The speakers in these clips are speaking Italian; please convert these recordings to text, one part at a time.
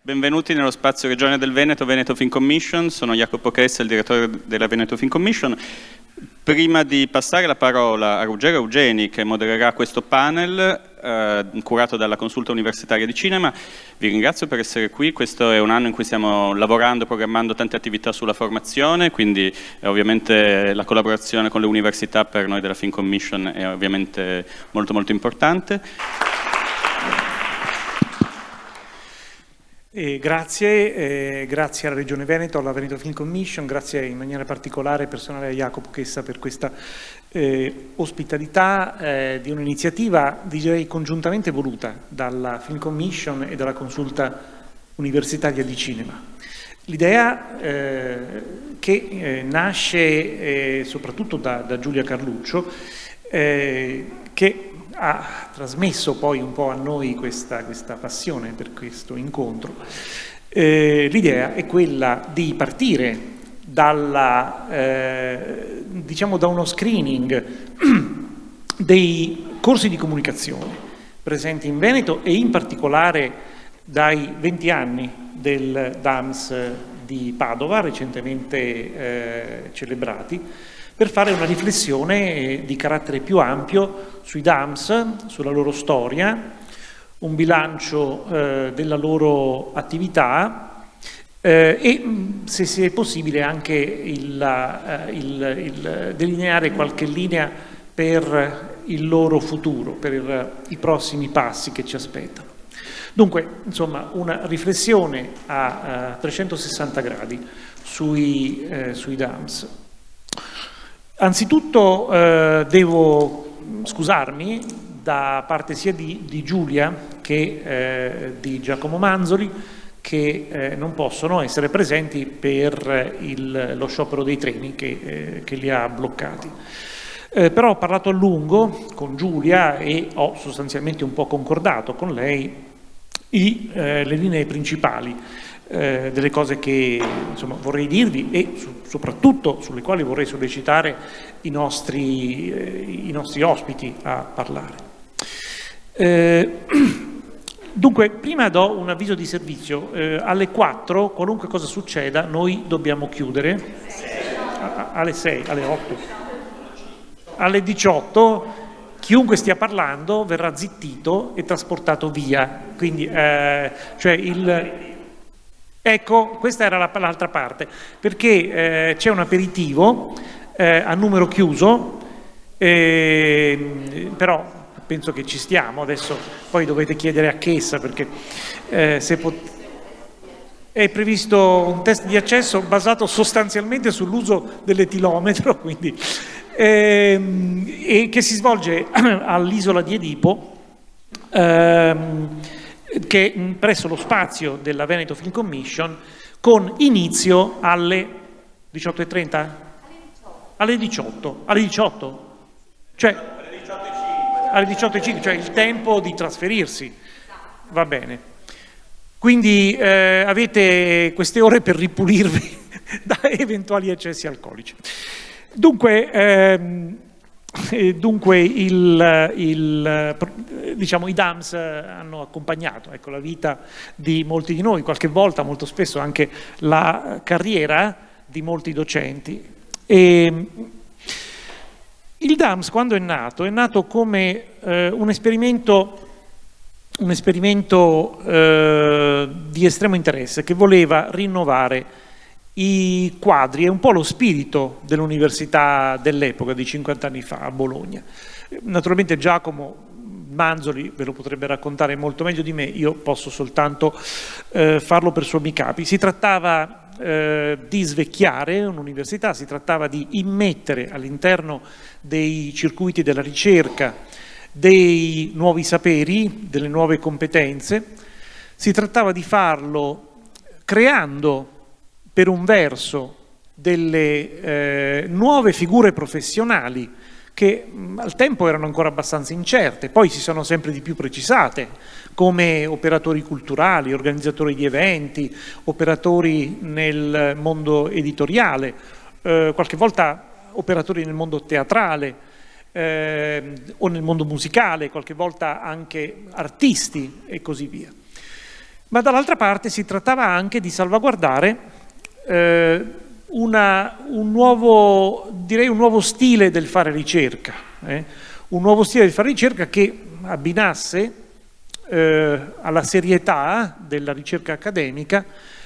Benvenuti nello spazio Regione del Veneto, Veneto Film Commission. Sono Jacopo Cressa, il direttore della Veneto Film Commission. Prima di passare la parola a Ruggero Eugeni, che modererà questo panel curato dalla Consulta Universitaria di Cinema, vi ringrazio per essere qui. Questo è un anno in cui stiamo lavorando, programmando tante attività sulla formazione, quindi ovviamente la collaborazione con le università per noi della Film Commission è ovviamente molto molto importante. Grazie alla Regione Veneto, alla Veneto Film Commission, grazie in maniera particolare personale a Jacopo Chessa per questa ospitalità di un'iniziativa, direi, congiuntamente voluta dalla Film Commission e dalla Consulta Universitaria di Cinema. L'idea che nasce soprattutto da Giulia Carluccio, che ha trasmesso poi un po' a noi questa passione per questo incontro. L'idea è quella di partire diciamo da uno screening dei corsi di comunicazione presenti in Veneto e in particolare dai 20 anni del DAMS di Padova, recentemente celebrati, per fare una riflessione di carattere più ampio sui DAMS, sulla loro storia, un bilancio della loro attività e, se è possibile, anche delineare qualche linea per il loro futuro, per i prossimi passi che ci aspettano. Dunque, insomma, una riflessione a 360 gradi sui DAMS. Anzitutto devo scusarmi da parte sia di Giulia che di Giacomo Manzoli, che non possono essere presenti per lo sciopero dei treni che li ha bloccati. Però ho parlato a lungo con Giulia e ho sostanzialmente un po' concordato con lei le linee principali delle cose che insomma vorrei dirvi e soprattutto sulle quali vorrei sollecitare i nostri ospiti a parlare. Dunque, prima do un avviso di servizio. Alle 4, qualunque cosa succeda, noi dobbiamo chiudere. Alle 6, alle 8. Alle 18, chiunque stia parlando verrà zittito e trasportato via. Quindi, ecco, questa era l'altra parte, perché c'è un aperitivo a numero chiuso, però penso che ci stiamo, adesso poi dovete chiedere a Chessa, perché è previsto un test di accesso basato sostanzialmente sull'uso dell'etilometro, quindi, e che si svolge all'isola di Edipo, che presso lo spazio della Veneto Film Commission, con inizio alle 18:30? Alle 18. Alle 18? Cioè, alle 18:05, cioè il tempo di trasferirsi. Va bene. Quindi avete queste ore per ripulirvi da eventuali eccessi alcolici. Dunque, diciamo, i DAMS hanno accompagnato, ecco, la vita di molti di noi, qualche volta, molto spesso anche la carriera di molti docenti. E il DAMS, quando è nato come un esperimento di estremo interesse che voleva rinnovare i quadri e un po' lo spirito dell'università dell'epoca, di 50 anni fa a Bologna. Naturalmente Giacomo Manzoli ve lo potrebbe raccontare molto meglio di me, io posso soltanto farlo per sommi capi. Si trattava di svecchiare un'università, si trattava di immettere all'interno dei circuiti della ricerca dei nuovi saperi, delle nuove competenze, si trattava di farlo creando per un verso delle nuove figure professionali che al tempo erano ancora abbastanza incerte, poi si sono sempre di più precisate, come operatori culturali, organizzatori di eventi, operatori nel mondo editoriale, qualche volta operatori nel mondo teatrale o nel mondo musicale, qualche volta anche artisti e così via. ma dall'altra parte si trattava anche di salvaguardare un nuovo stile del fare ricerca, un nuovo stile del fare ricerca che abbinasse alla serietà della ricerca accademica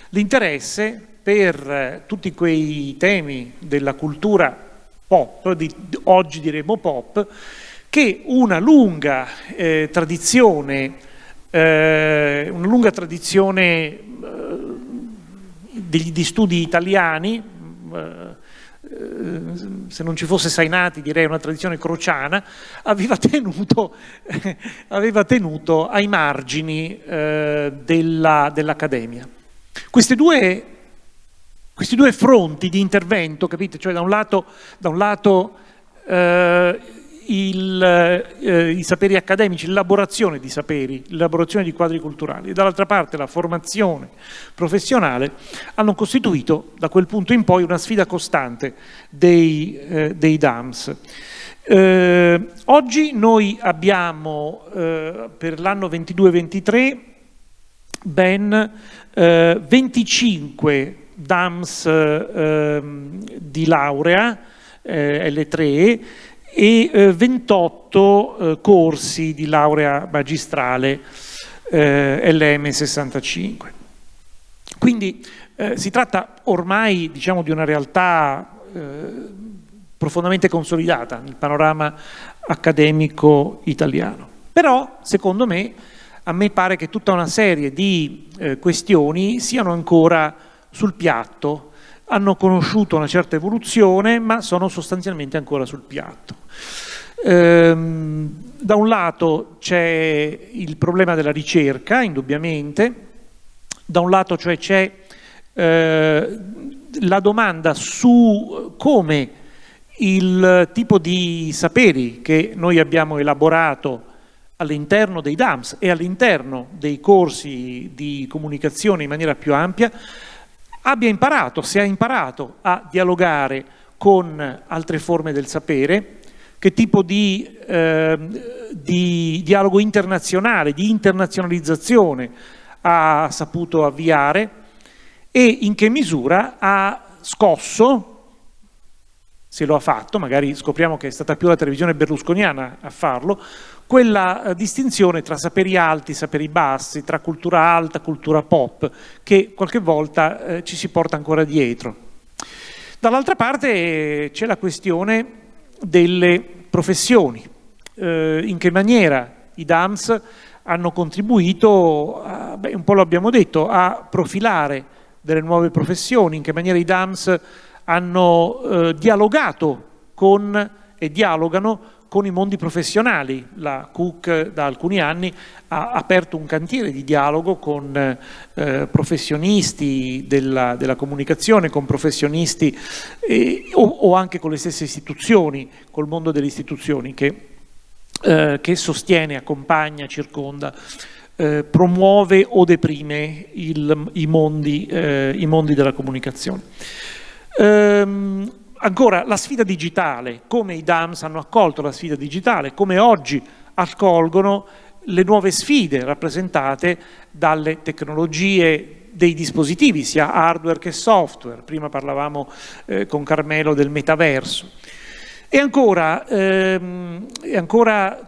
l'interesse per tutti quei temi della cultura pop, oggi diremo pop, che una lunga tradizione di studi italiani, se non ci fosse Sainati direi una tradizione crociana, aveva tenuto ai margini dell'accademia. Questi due fronti di intervento, capite? Cioè da un lato i saperi accademici, l'elaborazione di saperi, l'elaborazione di quadri culturali, e dall'altra parte la formazione professionale, hanno costituito da quel punto in poi una sfida costante dei DAMS. Oggi noi abbiamo per l'anno 22-23 ben 25 DAMS di laurea L3 e 28 corsi di laurea magistrale LM65. Quindi si tratta ormai, diciamo, di una realtà profondamente consolidata nel panorama accademico italiano. Però, secondo me, a me pare che tutta una serie di questioni siano ancora sul piatto, hanno conosciuto una certa evoluzione, ma sono sostanzialmente ancora sul piatto. Da un lato c'è il problema della ricerca, indubbiamente, da un lato cioè c'è la domanda su come il tipo di saperi che noi abbiamo elaborato all'interno dei DAMS e all'interno dei corsi di comunicazione in maniera più ampia se ha imparato a dialogare con altre forme del sapere, che tipo di dialogo internazionale, di internazionalizzazione ha saputo avviare e in che misura ha scosso, se lo ha fatto, magari scopriamo che è stata più la televisione berlusconiana a farlo, quella distinzione tra saperi alti, saperi bassi, tra cultura alta, cultura pop, che qualche volta ci si porta ancora dietro. Dall'altra parte c'è la questione delle professioni, in che maniera i DAMS hanno contribuito, un po' lo abbiamo detto, a profilare delle nuove professioni, in che maniera i DAMS hanno dialogato con e dialogano con i mondi professionali. La Cook da alcuni anni ha aperto un cantiere di dialogo con professionisti della comunicazione, con professionisti o anche con le stesse istituzioni, col mondo delle istituzioni che sostiene, accompagna, circonda, promuove o deprime i mondi della comunicazione. Ancora, la sfida digitale, come i DAMS hanno accolto la sfida digitale, come oggi accolgono le nuove sfide rappresentate dalle tecnologie dei dispositivi, sia hardware che software. Prima parlavamo con Carmelo del metaverso. E ancora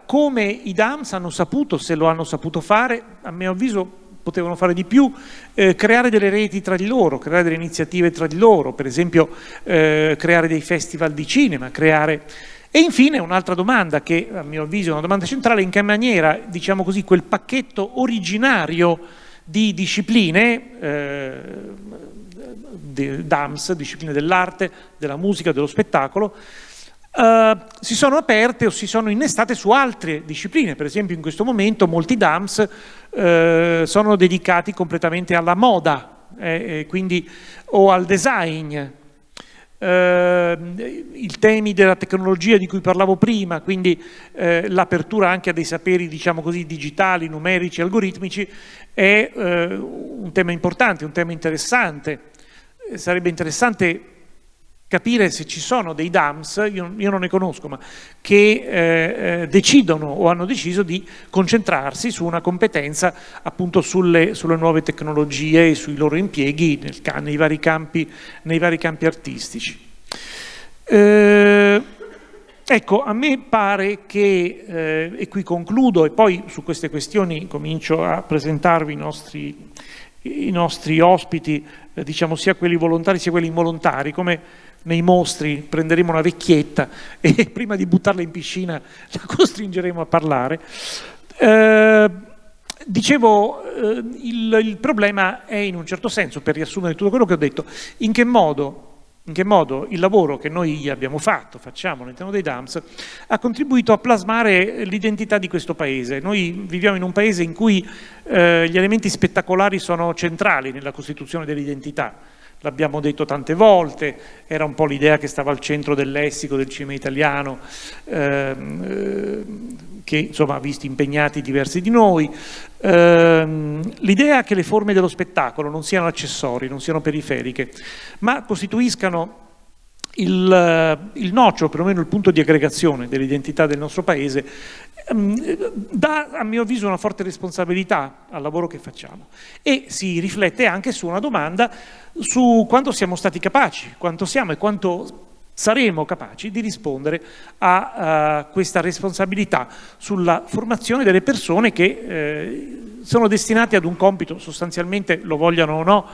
come i DAMS hanno saputo, se lo hanno saputo fare, a mio avviso potevano fare di più, creare delle reti tra di loro, creare delle iniziative tra di loro, per esempio creare dei festival di cinema, E infine un'altra domanda che a mio avviso è una domanda centrale: in che maniera, diciamo così, quel pacchetto originario di discipline, DAMS, discipline dell'arte, della musica, dello spettacolo, si sono aperte o si sono innestate su altre discipline. Per esempio in questo momento molti DAMS sono dedicati completamente alla moda, quindi, o al design, i temi della tecnologia di cui parlavo prima, quindi l'apertura anche a dei saperi, diciamo così, digitali, numerici, algoritmici, è un tema importante, un tema interessante. Sarebbe interessante capire se ci sono dei DAMS, io non ne conosco, ma che decidono o hanno deciso di concentrarsi su una competenza appunto sulle nuove tecnologie e sui loro impieghi nei vari campi artistici. Ecco, a me pare che, e qui concludo e poi su queste questioni comincio a presentarvi i nostri ospiti, diciamo sia quelli volontari sia quelli involontari, come nei mostri prenderemo una vecchietta e prima di buttarla in piscina la costringeremo a parlare. Dicevo, il problema è in un certo senso, per riassumere tutto quello che ho detto, in che modo il lavoro che noi facciamo all'interno dei DAMS ha contribuito a plasmare l'identità di questo paese. Noi viviamo in un paese in cui gli elementi spettacolari sono centrali nella costituzione dell'identità. L'abbiamo detto tante volte, era un po' l'idea che stava al centro del lessico del cinema italiano, che insomma ha visto impegnati diversi di noi. L'idea che le forme dello spettacolo non siano accessori, non siano periferiche, ma costituiscano il nocciolo, perlomeno il punto di aggregazione dell'identità del nostro paese, dà a mio avviso una forte responsabilità al lavoro che facciamo e si riflette anche su una domanda su quanto siamo stati capaci, quanto siamo e quanto saremo capaci di rispondere a questa responsabilità sulla formazione delle persone che sono destinate ad un compito, sostanzialmente, lo vogliano o no,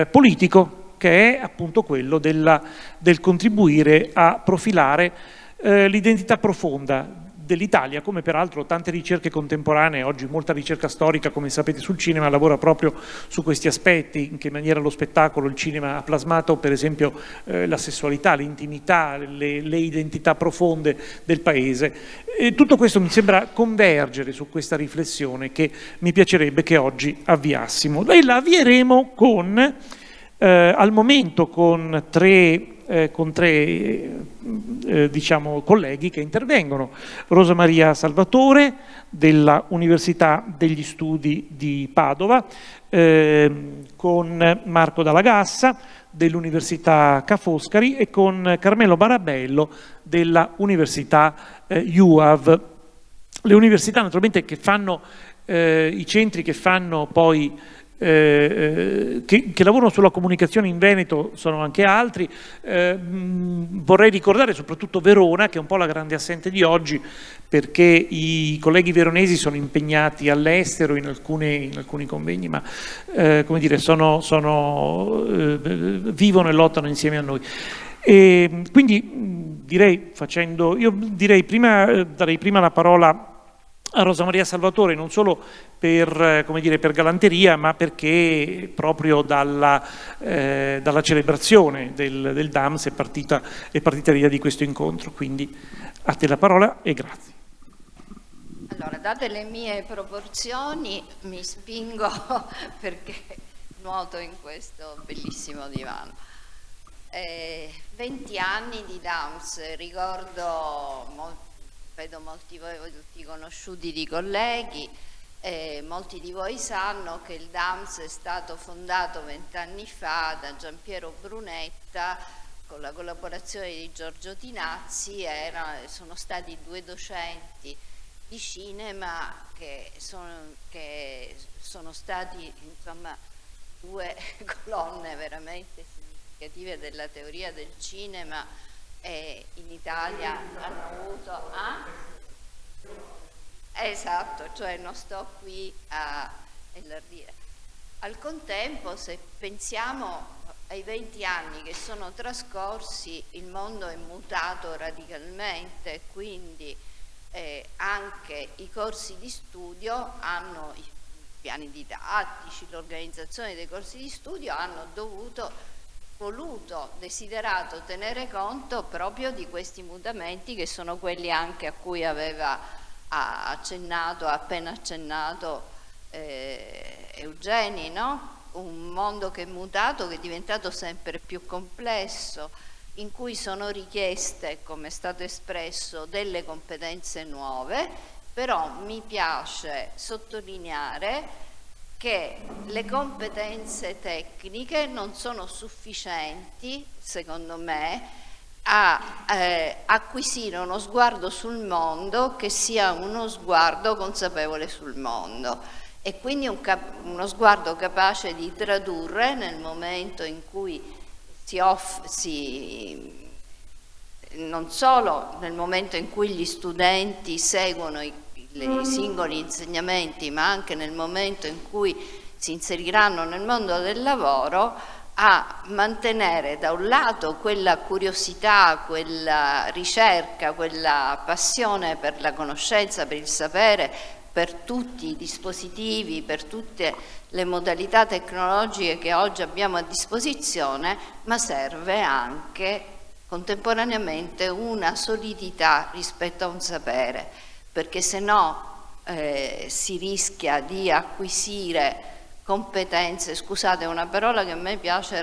politico, che è appunto quello del contribuire a profilare l'identità profonda dell'Italia, come peraltro tante ricerche contemporanee, oggi molta ricerca storica, come sapete, sul cinema lavora proprio su questi aspetti, in che maniera lo spettacolo, il cinema ha plasmato per esempio la sessualità, l'intimità, le identità profonde del paese. E tutto questo mi sembra convergere su questa riflessione che mi piacerebbe che oggi avviassimo. E la avvieremo con, al momento, con tre diciamo, colleghi che intervengono. Rosa Maria Salvatore della Università degli Studi di Padova, con Marco Dalla Gassa dell'Università Ca' Foscari e con Carmelo Barabello della Università UAV. Le università naturalmente che fanno, i centri che fanno poi che lavorano sulla comunicazione in Veneto sono anche altri. Vorrei ricordare soprattutto Verona, che è un po' la grande assente di oggi, perché i colleghi veronesi sono impegnati all'estero in alcuni convegni, ma come dire, vivono e lottano insieme a noi. E quindi darei prima la parola a Rosa Maria Salvatore, non solo per, come dire, per galanteria, ma perché proprio dalla celebrazione del DAMS è partita l'idea di questo incontro. Quindi a te la parola e grazie. Allora, date le mie proporzioni, mi spingo perché nuoto in questo bellissimo divano. 20 anni di DAMS, ricordo vedo molti voi tutti conosciuti di colleghi, molti di voi sanno che il DAMS è stato fondato 20 anni fa da Giampiero Brunetta con la collaborazione di Giorgio Tinazzi. Sono stati 2 docenti di cinema che sono stati, insomma, 2 colonne veramente significative della teoria del cinema. E in Italia hanno avuto esatto, cioè non sto qui a elardire. Al contempo, se pensiamo ai 20 anni che sono trascorsi, il mondo è mutato radicalmente, quindi anche i corsi di studio hanno i piani didattici, l'organizzazione dei corsi di studio hanno desiderato tenere conto proprio di questi mutamenti, che sono quelli anche a cui aveva appena accennato Eugeni, no? Un mondo che è mutato, che è diventato sempre più complesso, in cui sono richieste, come è stato espresso, delle competenze nuove, però mi piace sottolineare che le competenze tecniche non sono sufficienti, secondo me, a acquisire uno sguardo sul mondo che sia uno sguardo consapevole sul mondo, e quindi uno sguardo capace di tradurre nel momento in cui non solo nel momento in cui gli studenti seguono i singoli insegnamenti, ma anche nel momento in cui si inseriranno nel mondo del lavoro, a mantenere da un lato quella curiosità, quella ricerca, quella passione per la conoscenza, per il sapere, per tutti i dispositivi, per tutte le modalità tecnologiche che oggi abbiamo a disposizione, ma serve anche contemporaneamente una solidità rispetto a un sapere, perché se no si rischia di acquisire competenze, scusate, è una parola che a me piace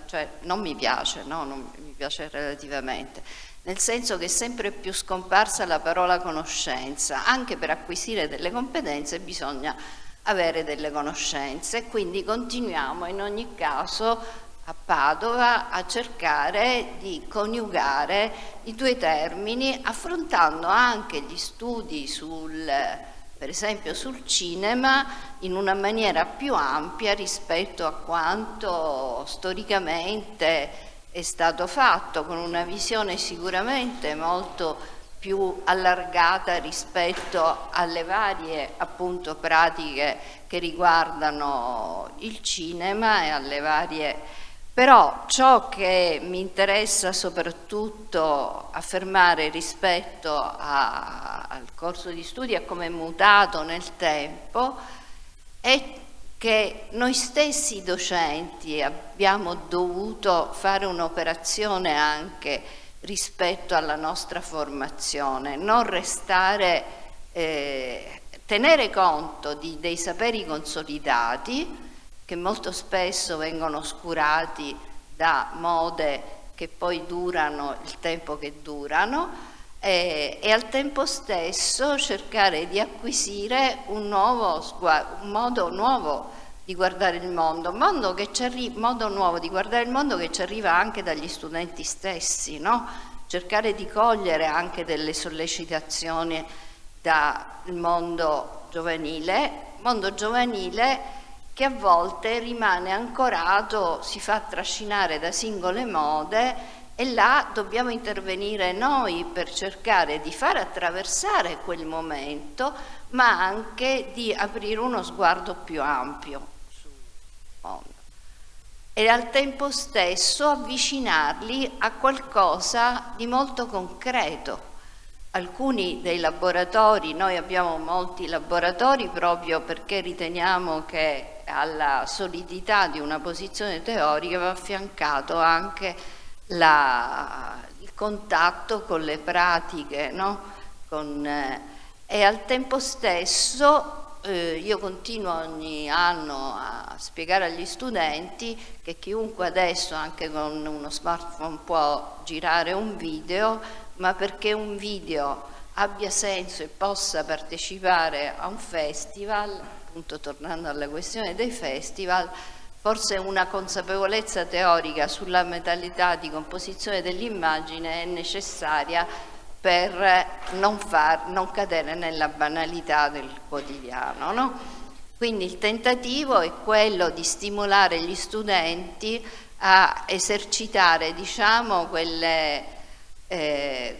cioè non mi piace, no, non mi piace relativamente, nel senso che è sempre più scomparsa la parola conoscenza. Anche per acquisire delle competenze bisogna avere delle conoscenze, quindi continuiamo in ogni caso a Padova a cercare di coniugare i due termini, affrontando anche gli studi per esempio sul cinema in una maniera più ampia rispetto a quanto storicamente è stato fatto, con una visione sicuramente molto più allargata rispetto alle varie appunto pratiche che riguardano il cinema e alle varie. Però ciò che mi interessa soprattutto affermare rispetto al corso di studi, a come è mutato nel tempo, è che noi stessi docenti abbiamo dovuto fare un'operazione anche rispetto alla nostra formazione, non restare, tenere conto dei saperi consolidati, che molto spesso vengono oscurati da mode che poi durano il tempo che durano, e al tempo stesso cercare di acquisire un modo nuovo di guardare il mondo, modo nuovo di guardare il mondo che ci arriva anche dagli studenti stessi, no? Cercare di cogliere anche delle sollecitazioni dal mondo giovanile che a volte rimane ancorato, si fa trascinare da singole mode, e là dobbiamo intervenire noi per cercare di far attraversare quel momento, ma anche di aprire uno sguardo più ampio sul mondo e al tempo stesso avvicinarli a qualcosa di molto concreto. Alcuni dei laboratori, noi abbiamo molti laboratori proprio perché riteniamo che alla solidità di una posizione teorica va affiancato anche il contatto con le pratiche, no? E al tempo stesso io continuo ogni anno a spiegare agli studenti che chiunque adesso anche con uno smartphone può girare un video, ma perché un video abbia senso e possa partecipare a un festival, appunto tornando alla questione dei festival, forse una consapevolezza teorica sulla modalità di composizione dell'immagine è necessaria per non cadere nella banalità del quotidiano, no? Quindi il tentativo è quello di stimolare gli studenti a esercitare, diciamo,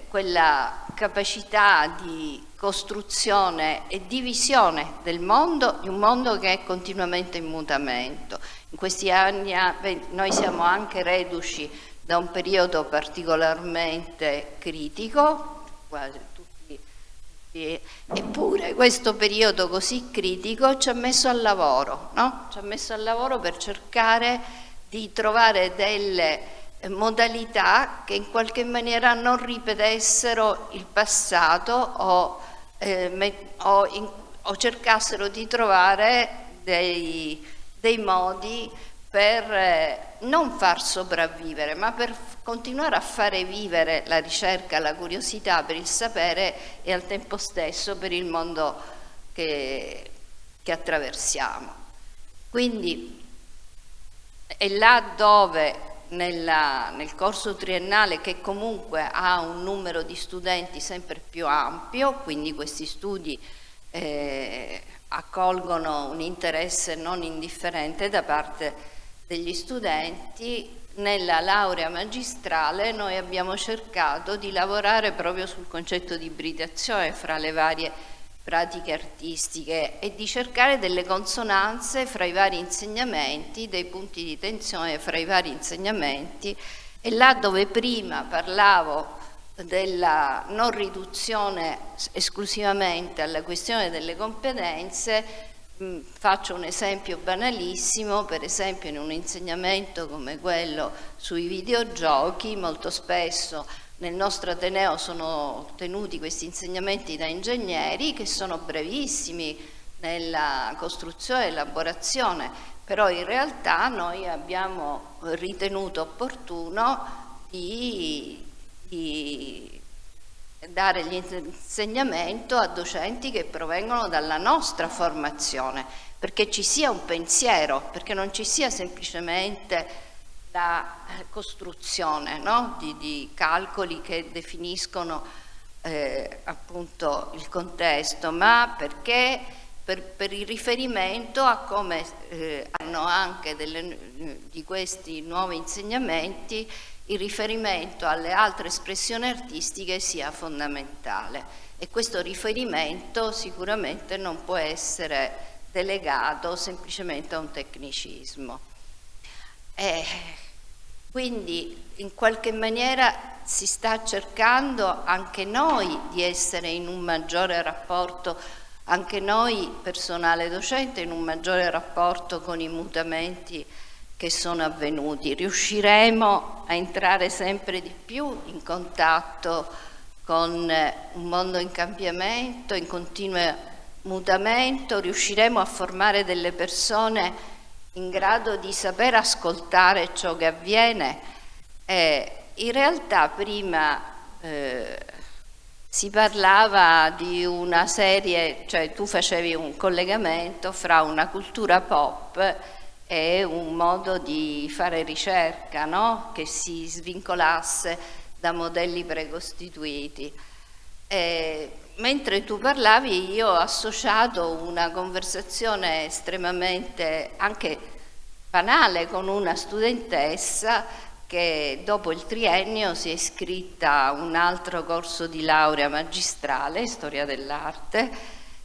quella capacità di costruzione e di visione del mondo, di un mondo che è continuamente in mutamento. In questi anni noi siamo anche reduci da un periodo particolarmente critico, quasi tutti, eppure questo periodo così critico ci ha messo al lavoro, no? Ci ha messo al lavoro per cercare di trovare delle modalità che in qualche maniera non ripetessero il passato o cercassero di trovare dei modi per non far sopravvivere, ma per continuare a fare vivere la ricerca, la curiosità per il sapere e al tempo stesso per il mondo che attraversiamo. Quindi è là dove nel corso triennale, che comunque ha un numero di studenti sempre più ampio, quindi questi studi accolgono un interesse non indifferente da parte degli studenti, nella laurea magistrale noi abbiamo cercato di lavorare proprio sul concetto di ibridazione fra le varie pratiche artistiche e di cercare delle consonanze fra i vari insegnamenti, dei punti di tensione fra i vari insegnamenti, e là dove prima parlavo della non riduzione esclusivamente alla questione delle competenze, faccio un esempio banalissimo. Per esempio in un insegnamento come quello sui videogiochi, molto spesso nel nostro Ateneo sono tenuti questi insegnamenti da ingegneri che sono brevissimi nella costruzione e elaborazione, però in realtà noi abbiamo ritenuto opportuno di dare l'insegnamento a docenti che provengono dalla nostra formazione, perché ci sia un pensiero, perché non ci sia semplicemente la costruzione, no? di calcoli che definiscono appunto il contesto, ma perché per il riferimento a come hanno anche di questi nuovi insegnamenti, il riferimento alle altre espressioni artistiche sia fondamentale, e questo riferimento sicuramente non può essere delegato semplicemente a un tecnicismo. Quindi in qualche maniera si sta cercando anche noi di essere in un maggiore rapporto, anche noi personale docente, in un maggiore rapporto con i mutamenti che sono avvenuti. Riusciremo a entrare sempre di più in contatto con un mondo in cambiamento, in continuo mutamento, riusciremo a formare delle persone in grado di saper ascoltare ciò che avviene. In realtà prima si parlava di una serie, cioè tu facevi un collegamento fra una cultura pop e un modo di fare ricerca, no? Che si svincolasse da modelli precostituiti. Mentre tu parlavi io ho associato una conversazione estremamente anche banale con una studentessa che dopo il triennio si è iscritta a un altro corso di laurea magistrale, storia dell'arte,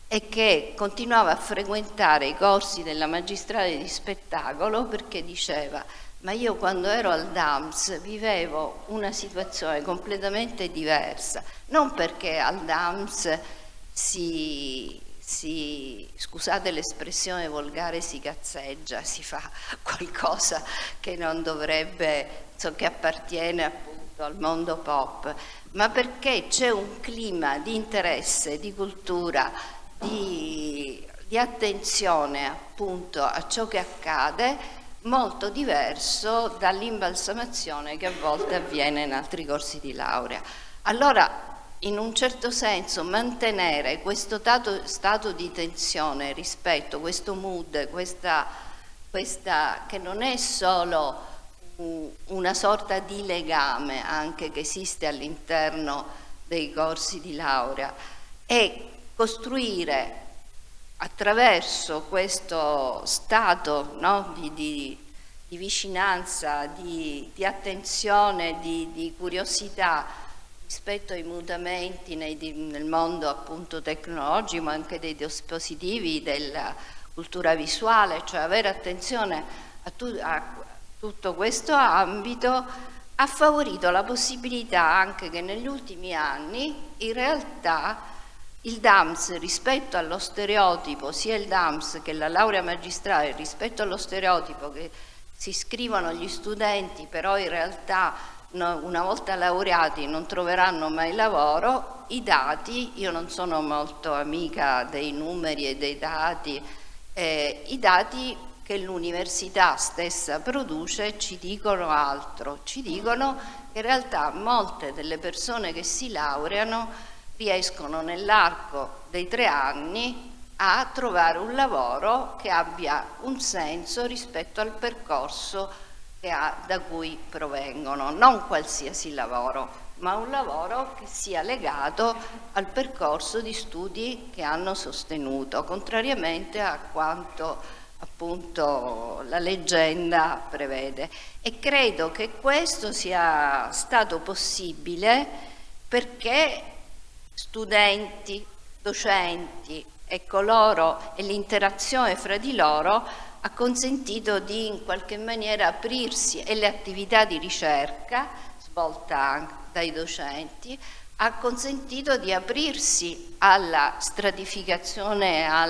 e che continuava a frequentare i corsi della magistrale di spettacolo perché diceva: ma io quando ero al DAMS vivevo una situazione completamente diversa, non perché al DAMS scusate l'espressione volgare, si cazzeggia, si fa qualcosa che non dovrebbe, che appartiene appunto al mondo pop, ma perché c'è un clima di interesse, di cultura, di attenzione appunto a ciò che accade, molto diverso dall'imbalsamazione che a volte avviene in altri corsi di laurea. Allora, in un certo senso, mantenere questo stato di tensione rispetto, questo mood, questa che non è solo una sorta di legame anche che esiste all'interno dei corsi di laurea, e costruire attraverso questo stato, no, di vicinanza, di attenzione, di curiosità rispetto ai mutamenti nel mondo appunto tecnologico, ma anche dei dispositivi, della cultura visuale, cioè avere attenzione a tutto questo ambito, ha favorito la possibilità anche che negli ultimi anni in realtà il DAMS rispetto allo stereotipo, sia il DAMS che la laurea magistrale rispetto allo stereotipo che si iscrivono gli studenti però in realtà una volta laureati non troveranno mai lavoro, i dati, io non sono molto amica dei numeri e dei dati, i dati che l'università stessa produce ci dicono altro, ci dicono che in realtà molte delle persone che si laureano riescono nell'arco dei 3 anni a trovare un lavoro che abbia un senso rispetto al percorso da cui provengono, non qualsiasi lavoro, ma un lavoro che sia legato al percorso di studi che hanno sostenuto, contrariamente a quanto appunto la leggenda prevede. E credo che questo sia stato possibile perché studenti, docenti e l'interazione fra di loro ha consentito di in qualche maniera aprirsi, e le attività di ricerca svolta anche dai docenti ha consentito di aprirsi alla stratificazione, a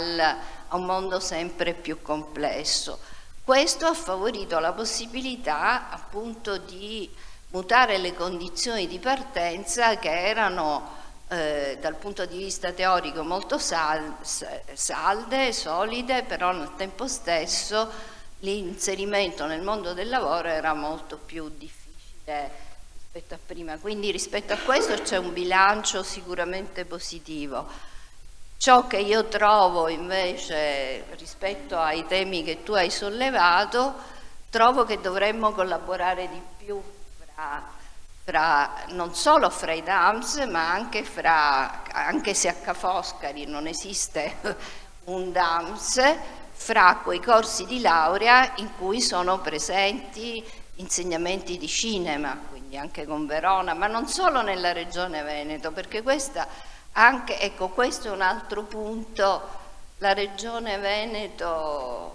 un mondo sempre più complesso. Questo ha favorito la possibilità appunto di mutare le condizioni di partenza che erano dal punto di vista teorico molto salde, solide, però al tempo stesso l'inserimento nel mondo del lavoro era molto più difficile rispetto a prima. Quindi rispetto a questo c'è un bilancio sicuramente positivo. Ciò che io trovo invece rispetto ai temi che tu hai sollevato, trovo che dovremmo collaborare di più non solo fra i DAMS, ma anche se a Ca' Foscari non esiste un DAMS, fra quei corsi di laurea in cui sono presenti insegnamenti di cinema, quindi anche con Verona, ma non solo nella Regione Veneto, perché questo è un altro punto. La Regione Veneto,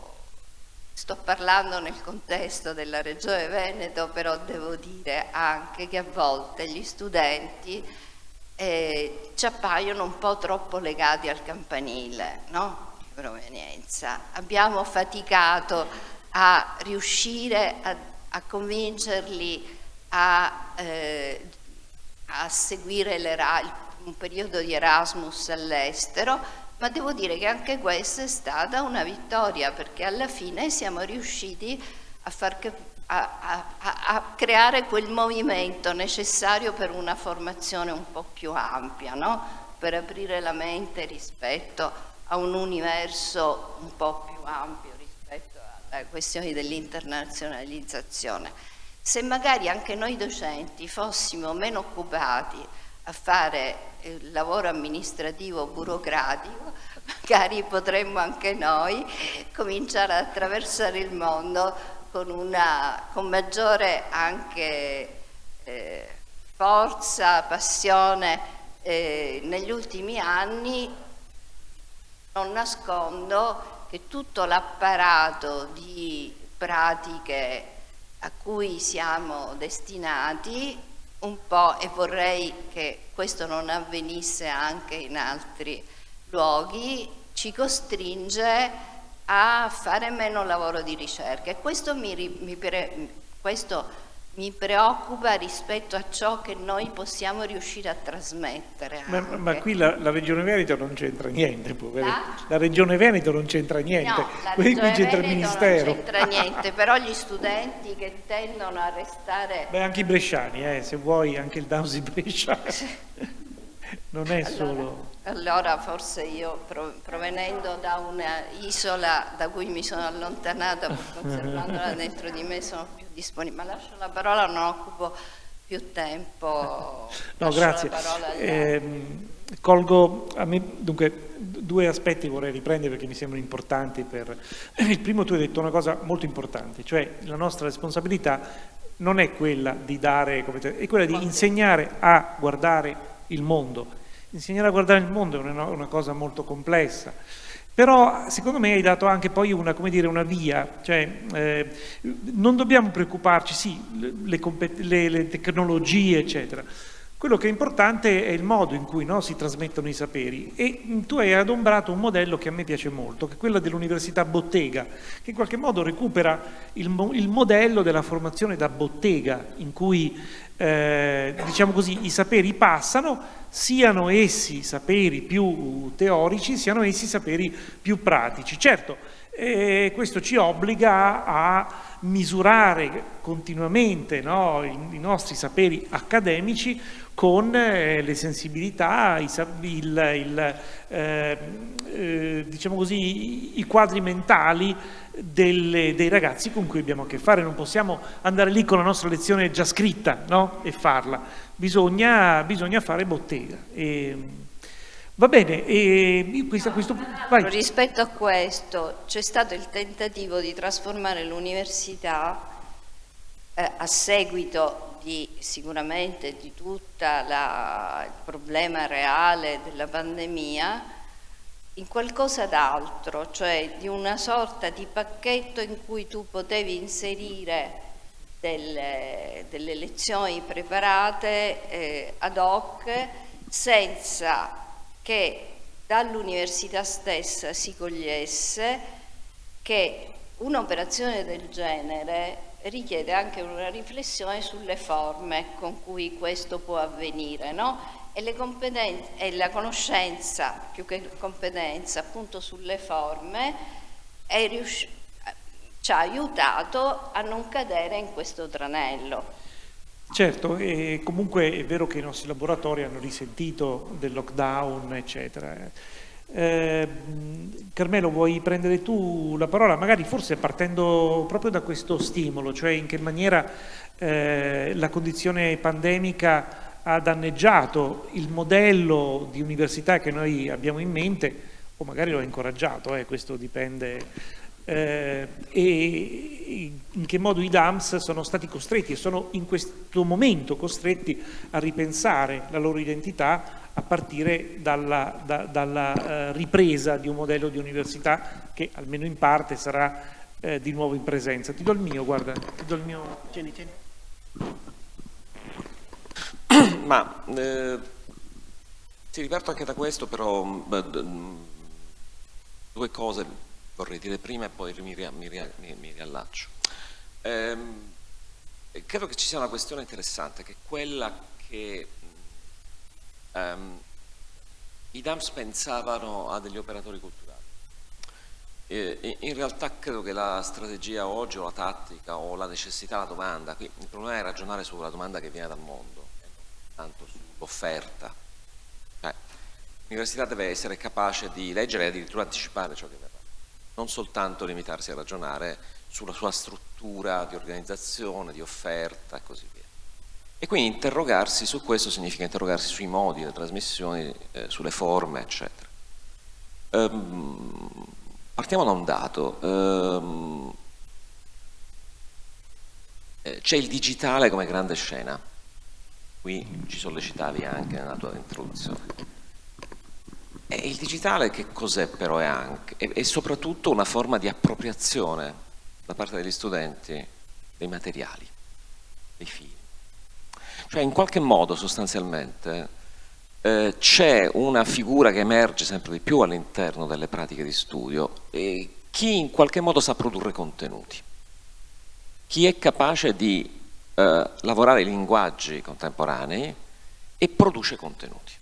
sto parlando nel contesto della Regione Veneto, però devo dire anche che a volte gli studenti ci appaiono un po' troppo legati al campanile, no? Di provenienza. Abbiamo faticato a riuscire a convincerli a seguire un periodo di Erasmus all'estero, ma devo dire che anche questa è stata una vittoria, perché alla fine siamo riusciti a creare quel movimento necessario per una formazione un po' più ampia, no? Per aprire la mente rispetto a un universo un po' più ampio rispetto alle questioni dell'internazionalizzazione. Se magari anche noi docenti fossimo meno occupati a fare il lavoro amministrativo burocratico, magari potremmo anche noi cominciare ad attraversare il mondo con maggiore anche forza, passione. Negli ultimi anni non nascondo che tutto l'apparato di pratiche a cui siamo destinati un po', e vorrei che questo non avvenisse anche in altri luoghi, ci costringe a fare meno lavoro di ricerca, e questo mi preoccupa rispetto a ciò che noi possiamo riuscire a trasmettere. Ma qui la Regione Veneto non c'entra niente, la Regione Veneto non c'entra niente, no, qui c'entra il Ministero. Non c'entra niente, però gli studenti che tendono a restare... Beh, anche i bresciani, se vuoi, anche il DAMS di Brescia. Non è solo... Allora forse io, provenendo da una isola da cui mi sono allontanata, pur conservandola dentro di me, sono più disponibile. Ma lascio la parola, non occupo più tempo. No, grazie. Colgo a me, dunque, due aspetti vorrei riprendere perché mi sembrano importanti. Il primo, tu hai detto una cosa molto importante, cioè la nostra responsabilità non è quella di dare, è quella di insegnare a guardare il mondo. Insegnare a guardare il mondo è una cosa molto complessa, però secondo me hai dato anche poi una via, cioè non dobbiamo preoccuparci, sì, le tecnologie eccetera, quello che è importante è il modo in cui si trasmettono i saperi, e tu hai adombrato un modello che a me piace molto, che è quello dell'università bottega, che in qualche modo recupera il modello della formazione da bottega, in cui diciamo così i saperi passano, siano essi saperi più teorici, siano essi saperi più pratici. Certo, questo ci obbliga a misurare continuamente, no, i nostri saperi accademici con le sensibilità, diciamo così, i quadri mentali dei ragazzi con cui abbiamo a che fare. Non possiamo andare lì con la nostra lezione già scritta, no? E farla. Bisogna fare bottega. Va bene, vai. Rispetto a questo c'è stato il tentativo di trasformare l'università a seguito sicuramente di tutto il problema reale della pandemia in qualcosa d'altro, cioè di una sorta di pacchetto in cui tu potevi inserire delle lezioni preparate ad hoc senza che dall'università stessa si cogliesse che un'operazione del genere richiede anche una riflessione sulle forme con cui questo può avvenire, no? E le competenze e la conoscenza, più che competenza, appunto sulle forme, ci ha aiutato a non cadere in questo tranello. Certo, e comunque è vero che i nostri laboratori hanno risentito del lockdown, eccetera. Carmelo, vuoi prendere tu la parola? Magari forse partendo proprio da questo stimolo, cioè in che maniera la condizione pandemica ha danneggiato il modello di università che noi abbiamo in mente, o magari lo ha incoraggiato, questo dipende. E in che modo i DAMS sono stati costretti e sono in questo momento costretti a ripensare la loro identità a partire dalla ripresa di un modello di università che almeno in parte sarà di nuovo in presenza. Ti do il mio, guarda, ti do il mio. Tieni. Ma ti riparto anche da questo, però due cose vorrei dire prima e poi mi riallaccio. Credo che ci sia una questione interessante, che è quella che i DAMS pensavano a degli operatori culturali. In realtà credo che la strategia oggi, o la tattica, o la necessità, la domanda, qui il problema è ragionare sulla domanda che viene dal mondo, e non tanto sull'offerta. L'università deve essere capace di leggere e addirittura anticipare ciò che verrà, non soltanto limitarsi a ragionare sulla sua struttura di organizzazione, di offerta e così via. E quindi interrogarsi su questo significa interrogarsi sui modi delle trasmissioni, sulle forme, eccetera. Partiamo da un dato. C'è il digitale come grande scena. Qui ci sollecitavi anche nella tua introduzione. E il digitale che cos'è però? È soprattutto una forma di appropriazione da parte degli studenti dei materiali, dei film. Cioè in qualche modo sostanzialmente c'è una figura che emerge sempre di più all'interno delle pratiche di studio, chi in qualche modo sa produrre contenuti, chi è capace di lavorare i linguaggi contemporanei e produce contenuti.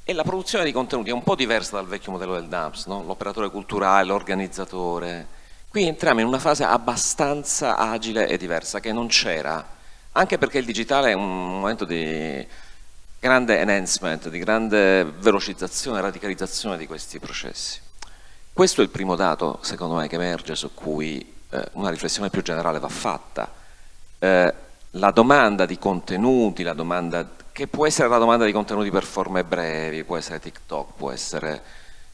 E la produzione di contenuti è un po' diversa dal vecchio modello del DAMS, no? L'operatore culturale, l'organizzatore. Qui entriamo in una fase abbastanza agile e diversa, che non c'era, anche perché il digitale è un momento di grande enhancement, di grande velocizzazione e radicalizzazione di questi processi. Questo è il primo dato, secondo me, che emerge, su cui una riflessione più generale va fatta. La domanda di contenuti, la domanda che può essere la domanda di contenuti per forme brevi, può essere TikTok, può essere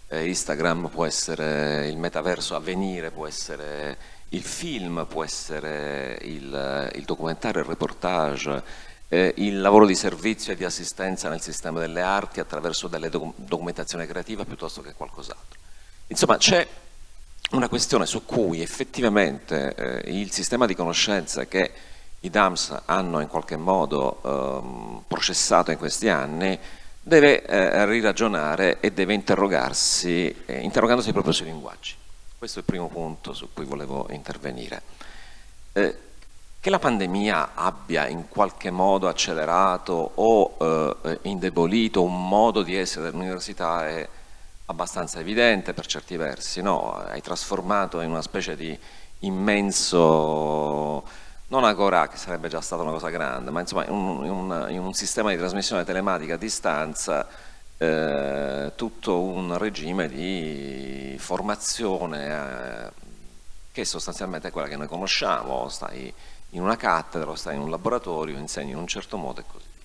Instagram, può essere il metaverso a venire, può essere il film, può essere il documentario, il reportage, il lavoro di servizio e di assistenza nel sistema delle arti attraverso delle documentazione creativa piuttosto che qualcos'altro. Insomma, c'è una questione su cui effettivamente il sistema di conoscenza che i DAMS hanno in qualche modo processato in questi anni deve riragionare e deve interrogandosi proprio sui linguaggi. Questo è il primo punto su cui volevo intervenire. Che la pandemia abbia in qualche modo accelerato o indebolito un modo di essere dell'università è abbastanza evidente per certi versi, no? Hai trasformato in una specie di immenso, non Agorà, che sarebbe già stata una cosa grande, ma insomma in un sistema di trasmissione telematica a distanza, tutto un regime di formazione che sostanzialmente è quella che noi conosciamo: stai in una cattedra, o stai in un laboratorio, insegni in un certo modo e così via.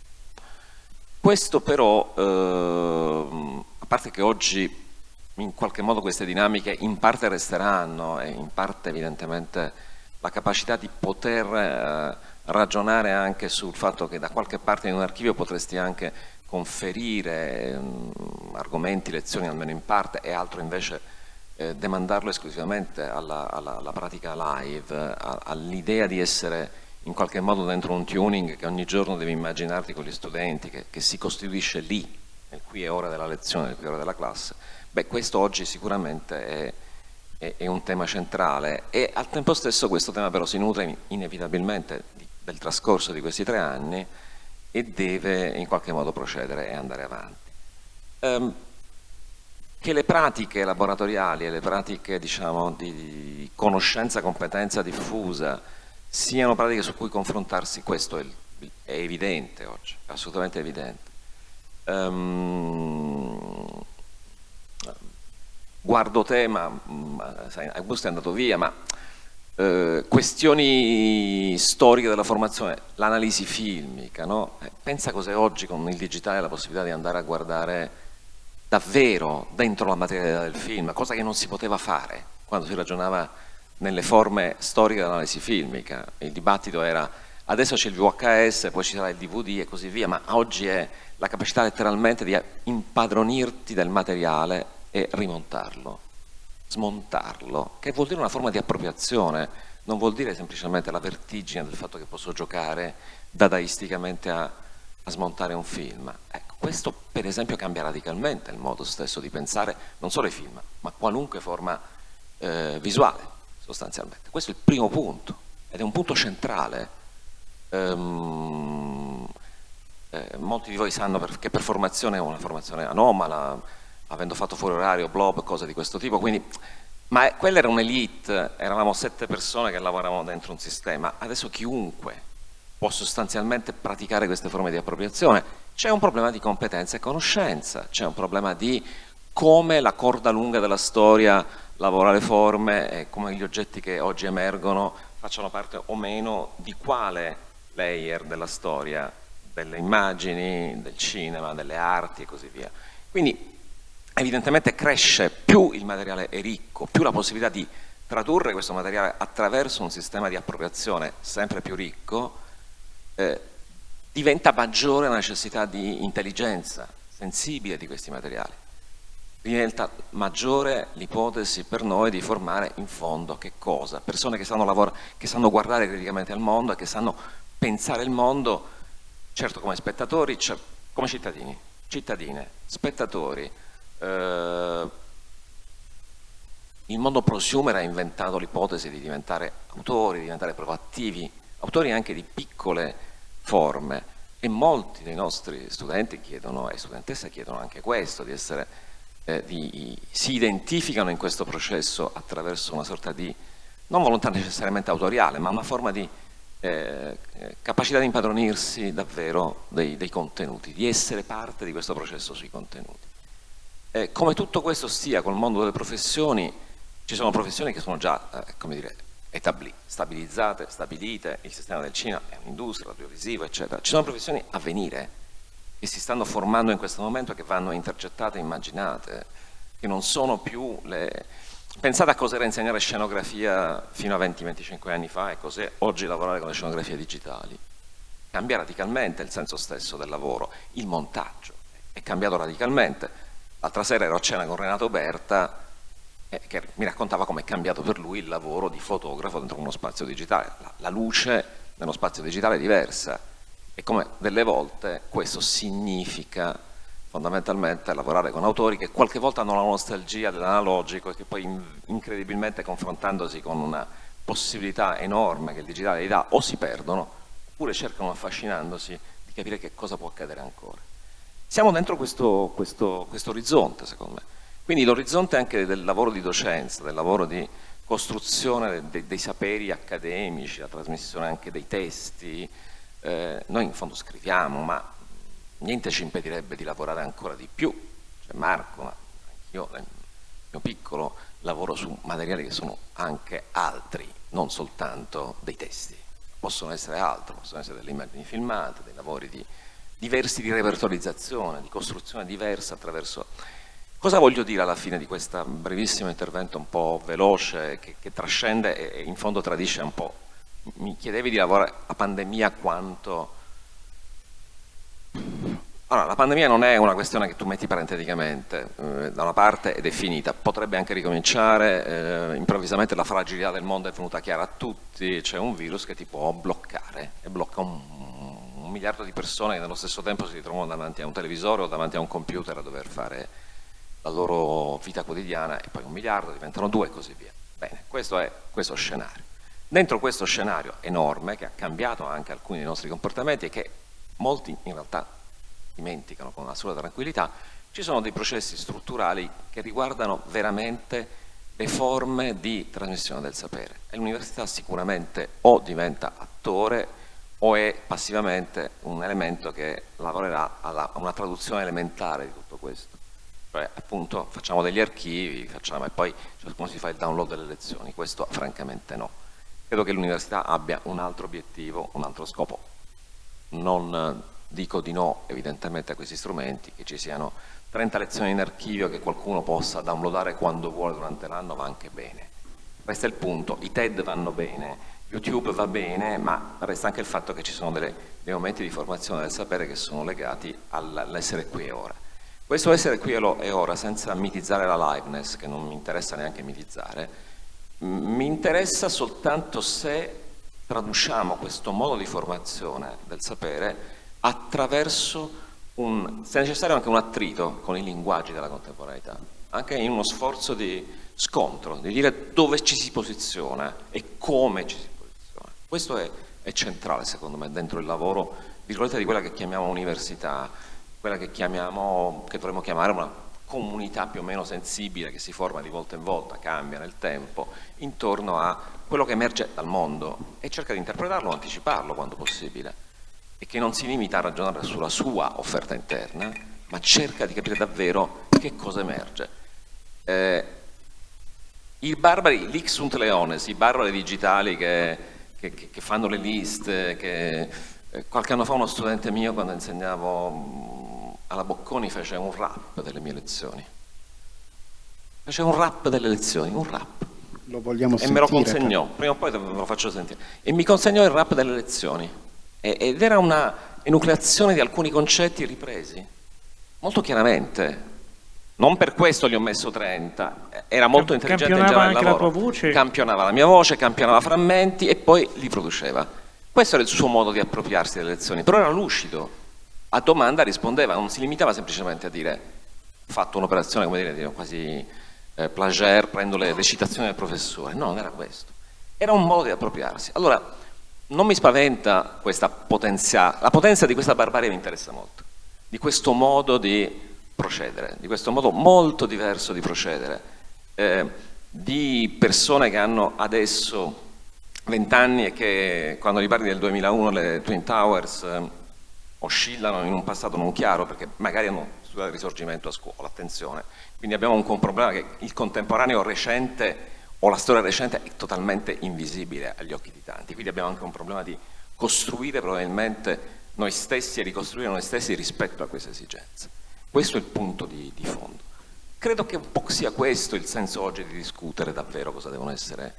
Questo però, a parte che oggi in qualche modo queste dinamiche in parte resteranno, e in parte evidentemente la capacità di poter ragionare anche sul fatto che da qualche parte in un archivio potresti anche conferire argomenti, lezioni almeno in parte, e altro invece demandarlo esclusivamente alla pratica live, all'idea di essere in qualche modo dentro un tuning che ogni giorno devi immaginarti con gli studenti, che si costituisce lì, nel qui e ora della lezione, nel qui e ora della classe. Beh, questo oggi sicuramente è un tema centrale, e al tempo stesso questo tema però si nutre inevitabilmente del trascorso di questi 3 anni e deve in qualche modo procedere e andare avanti. Che le pratiche laboratoriali e le pratiche, diciamo, di conoscenza, competenza diffusa siano pratiche su cui confrontarsi, questo è evidente oggi, è assolutamente evidente. Guardo te, ma sai, Augusto è andato via, ma questioni storiche della formazione, l'analisi filmica, no? Pensa cos'è oggi con il digitale la possibilità di andare a guardare davvero dentro la materia del film, cosa che non si poteva fare quando si ragionava nelle forme storiche dell'analisi filmica. Il dibattito era: adesso c'è il VHS, poi ci sarà il DVD e così via, ma oggi è la capacità letteralmente di impadronirti del materiale e rimontarlo, smontarlo, che vuol dire una forma di appropriazione, non vuol dire semplicemente la vertigine del fatto che posso giocare dadaisticamente a smontare un film. Ecco, questo per esempio cambia radicalmente il modo stesso di pensare non solo ai film, ma qualunque forma visuale, sostanzialmente. Questo è il primo punto, ed è un punto centrale. Molti di voi sanno che per formazione è una formazione anomala, avendo fatto fuori orario, blob, cose di questo tipo, quindi, ma quella era un'elite, eravamo 7 persone che lavoravano dentro un sistema. Adesso chiunque può sostanzialmente praticare queste forme di appropriazione. C'è un problema di competenza e conoscenza, c'è un problema di come la corda lunga della storia lavora le forme e come gli oggetti che oggi emergono facciano parte o meno di quale layer della storia, delle immagini, del cinema, delle arti e così via. Quindi evidentemente cresce, più il materiale è ricco, più la possibilità di tradurre questo materiale attraverso un sistema di appropriazione sempre più ricco, diventa maggiore la necessità di intelligenza sensibile di questi materiali, diventa maggiore l'ipotesi per noi di formare in fondo che cosa? Persone che sanno guardare criticamente al mondo e che sanno pensare il mondo, certo come spettatori, come cittadini, cittadine, spettatori. Il mondo prosumer ha inventato l'ipotesi di diventare autori, di diventare proattivi, autori anche di piccole forme, e molti dei nostri studenti chiedono, e studentesse chiedono anche questo, di essere, si identificano in questo processo attraverso una sorta di, non volontà necessariamente autoriale, ma una forma di capacità di impadronirsi davvero dei contenuti, di essere parte di questo processo sui contenuti. Come tutto questo stia col mondo delle professioni, ci sono professioni che sono già, come dire, stabilizzate, stabilite, il sistema del cinema è un'industria, l'audiovisivo, eccetera. Ci sono professioni a venire che si stanno formando in questo momento e che vanno intercettate, immaginate, che non sono più le... Pensate a cos'era insegnare scenografia fino a 20-25 anni fa e cos'è oggi lavorare con le scenografie digitali. Cambia radicalmente il senso stesso del lavoro, il montaggio è cambiato radicalmente. L'altra sera ero a cena con Renato Berta, che mi raccontava come è cambiato per lui il lavoro di fotografo dentro uno spazio digitale. La luce nello spazio digitale è diversa, e come delle volte questo significa fondamentalmente lavorare con autori che qualche volta hanno la nostalgia dell'analogico e che poi incredibilmente, confrontandosi con una possibilità enorme che il digitale gli dà, o si perdono oppure cercano, affascinandosi, di capire che cosa può accadere ancora. Siamo dentro questo orizzonte, secondo me. Quindi l'orizzonte anche del lavoro di docenza, del lavoro di costruzione dei saperi accademici, la trasmissione anche dei testi. Noi in fondo scriviamo, ma niente ci impedirebbe di lavorare ancora di più. Cioè Marco, ma io nel mio piccolo lavoro su materiali che sono anche altri, non soltanto dei testi. Possono essere altro, possono essere delle immagini filmate, dei lavori diversi di repertorizzazione, di costruzione diversa attraverso... Cosa voglio dire alla fine di questo brevissimo intervento un po' veloce che trascende e in fondo tradisce un po'? Mi chiedevi di lavorare a pandemia quanto... Allora, la pandemia non è una questione che tu metti parenteticamente, da una parte ed è finita, potrebbe anche ricominciare, improvvisamente la fragilità del mondo è venuta chiara a tutti, c'è un virus che ti può bloccare e blocca un miliardo di persone che nello stesso tempo si ritrovano davanti a un televisore o davanti a un computer a dover fare la loro vita quotidiana, e poi 1 miliardo diventano 2 e così via. Bene, questo è questo scenario. Dentro questo scenario enorme, che ha cambiato anche alcuni dei nostri comportamenti e che molti in realtà dimenticano con assoluta tranquillità, ci sono dei processi strutturali che riguardano veramente le forme di trasmissione del sapere. E l'università sicuramente o diventa attore o è passivamente un elemento che lavorerà a una traduzione elementare di tutto questo. Cioè, appunto, facciamo degli archivi, e poi ciascuno si fa il download delle lezioni. Questo francamente no. Credo che l'università abbia un altro obiettivo, un altro scopo. Non dico di no evidentemente a questi strumenti, che ci siano 30 lezioni in archivio che qualcuno possa downloadare quando vuole durante l'anno, va anche bene. Questo è il punto. I TED vanno bene, YouTube va bene, ma resta anche il fatto che ci sono dei momenti di formazione del sapere che sono legati all'essere qui e ora. Questo essere qui e ora, senza mitizzare la liveness, che non mi interessa neanche mitizzare, mi interessa soltanto se traduciamo questo modo di formazione del sapere attraverso se necessario anche un attrito con i linguaggi della contemporaneità, anche in uno sforzo di scontro, di dire dove ci si posiziona e come ci si posiziona. Questo è centrale secondo me dentro il lavoro di quella che chiamiamo università, quella che dovremmo chiamare una comunità più o meno sensibile, che si forma di volta in volta, cambia nel tempo, intorno a quello che emerge dal mondo e cerca di interpretarlo, anticiparlo quando possibile, e che non si limita a ragionare sulla sua offerta interna, ma cerca di capire davvero che cosa emerge. I barbari, l'Ix sunt leones, i barbari digitali che fanno le liste, qualche anno fa uno studente mio, quando insegnavo alla Bocconi, fece un rap delle mie lezioni. Fece un rap delle lezioni, un rap. Lo vogliamo e sentire. Me lo consegnò, prima o poi ve lo faccio sentire. E mi consegnò il rap delle lezioni. Ed era una enucleazione di alcuni concetti ripresi, molto chiaramente. Non per questo gli ho messo 30, era molto intelligente in generale il lavoro. Campionava anche la tua voce. Campionava la mia voce, campionava frammenti e poi li produceva. Questo era il suo modo di appropriarsi delle lezioni, però era lucido. A domanda rispondeva, non si limitava semplicemente a dire, fatto un'operazione, come dire, quasi plagiaire, prendo le citazioni del professore. No, non era questo. Era un modo di appropriarsi. Allora, non mi spaventa questa la potenza di questa barbarie mi interessa molto, di questo modo di procedere, di questo modo molto diverso di procedere, di persone che hanno adesso 20 anni e che quando gli parli del 2001 le Twin Towers oscillano in un passato non chiaro, perché magari hanno studiato il Risorgimento a scuola, attenzione. Quindi abbiamo un problema che il contemporaneo recente o la storia recente è totalmente invisibile agli occhi di tanti, quindi abbiamo anche un problema di costruire probabilmente noi stessi e ricostruire noi stessi rispetto a queste esigenze. Questo è il punto di fondo. Credo che un po' sia questo il senso oggi di discutere davvero cosa devono essere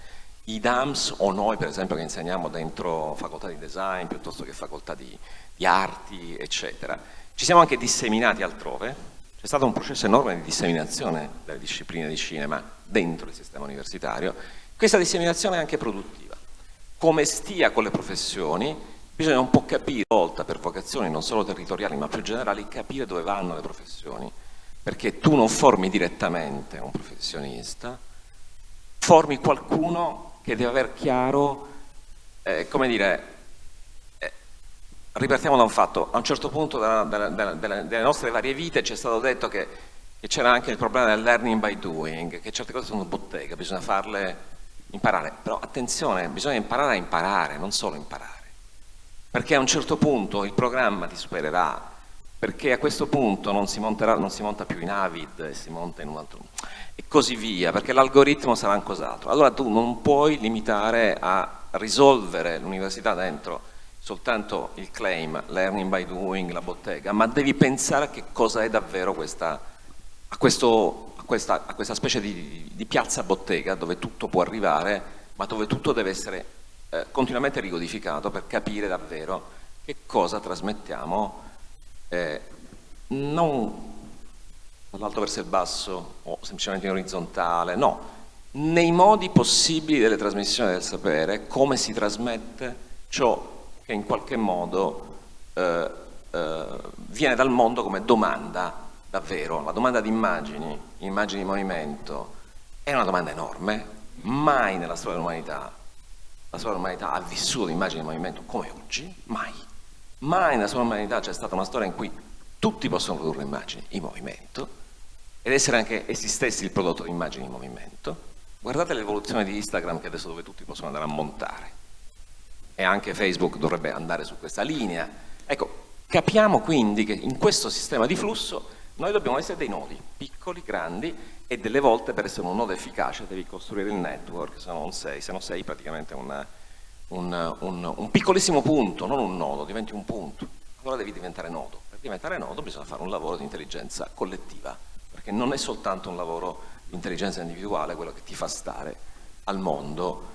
i DAMS o noi per esempio che insegniamo dentro facoltà di design piuttosto che facoltà di arti eccetera. Ci siamo anche disseminati altrove. C'è stato un processo enorme di disseminazione delle discipline di cinema dentro il sistema universitario. Questa disseminazione è anche produttiva. Come stia con le professioni, bisogna un po' capire, volta per vocazioni non solo territoriali ma più generali, capire dove vanno le professioni. Perché tu non formi direttamente un professionista, formi qualcuno che deve aver chiaro, come dire, ripartiamo da un fatto, a un certo punto delle nostre varie vite ci è stato detto che c'era anche il problema del learning by doing, che certe cose sono bottega, bisogna farle imparare, però attenzione, bisogna imparare a imparare, non solo imparare, perché a un certo punto il programma ti supererà, perché a questo punto non si monta più in Avid, si monta in un altro, e così via, perché l'algoritmo sarà un cos'altro. Allora tu non puoi limitare a risolvere l'università dentro soltanto il claim, learning by doing, la bottega, ma devi pensare a che cosa è davvero questa specie di piazza bottega dove tutto può arrivare, ma dove tutto deve essere continuamente ricodificato per capire davvero che cosa trasmettiamo, non dall'alto verso il basso o semplicemente in orizzontale, no, nei modi possibili delle trasmissioni del sapere, come si trasmette ciò che in qualche modo viene dal mondo come domanda davvero. La domanda di immagini di movimento è una domanda enorme, mai nella storia dell'umanità la storia dell'umanità ha vissuto immagini di movimento come oggi, mai nella storia dell'umanità c'è stata una storia in cui tutti possono produrre immagini in movimento ed essere anche essi stessi il prodotto di immagini in movimento. Guardate l'evoluzione di Instagram, che adesso dove tutti possono andare a montare, e anche Facebook dovrebbe andare su questa linea. Ecco, capiamo quindi che in questo sistema di flusso noi dobbiamo essere dei nodi, piccoli, grandi, e delle volte per essere un nodo efficace devi costruire il network, se non sei praticamente un piccolissimo punto, non un nodo, diventi un punto. Allora devi diventare nodo. Per diventare nodo bisogna fare un lavoro di intelligenza collettiva, perché non è soltanto un lavoro di intelligenza individuale quello che ti fa stare al mondo,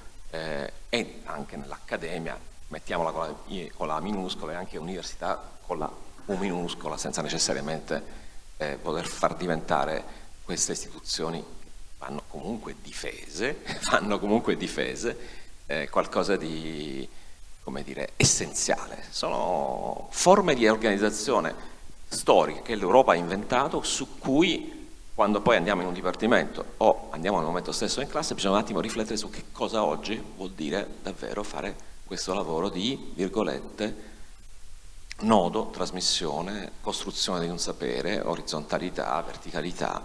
e anche nell'accademia, mettiamola con la A minuscola, e anche università con la U minuscola, senza necessariamente poter far diventare queste istituzioni che vanno comunque difese, qualcosa di, come dire, essenziale. Sono forme di organizzazione storiche che l'Europa ha inventato, su cui quando poi andiamo in un dipartimento o andiamo al momento stesso in classe bisogna un attimo riflettere su che cosa oggi vuol dire davvero fare questo lavoro di, virgolette, nodo, trasmissione, costruzione di un sapere, orizzontalità, verticalità,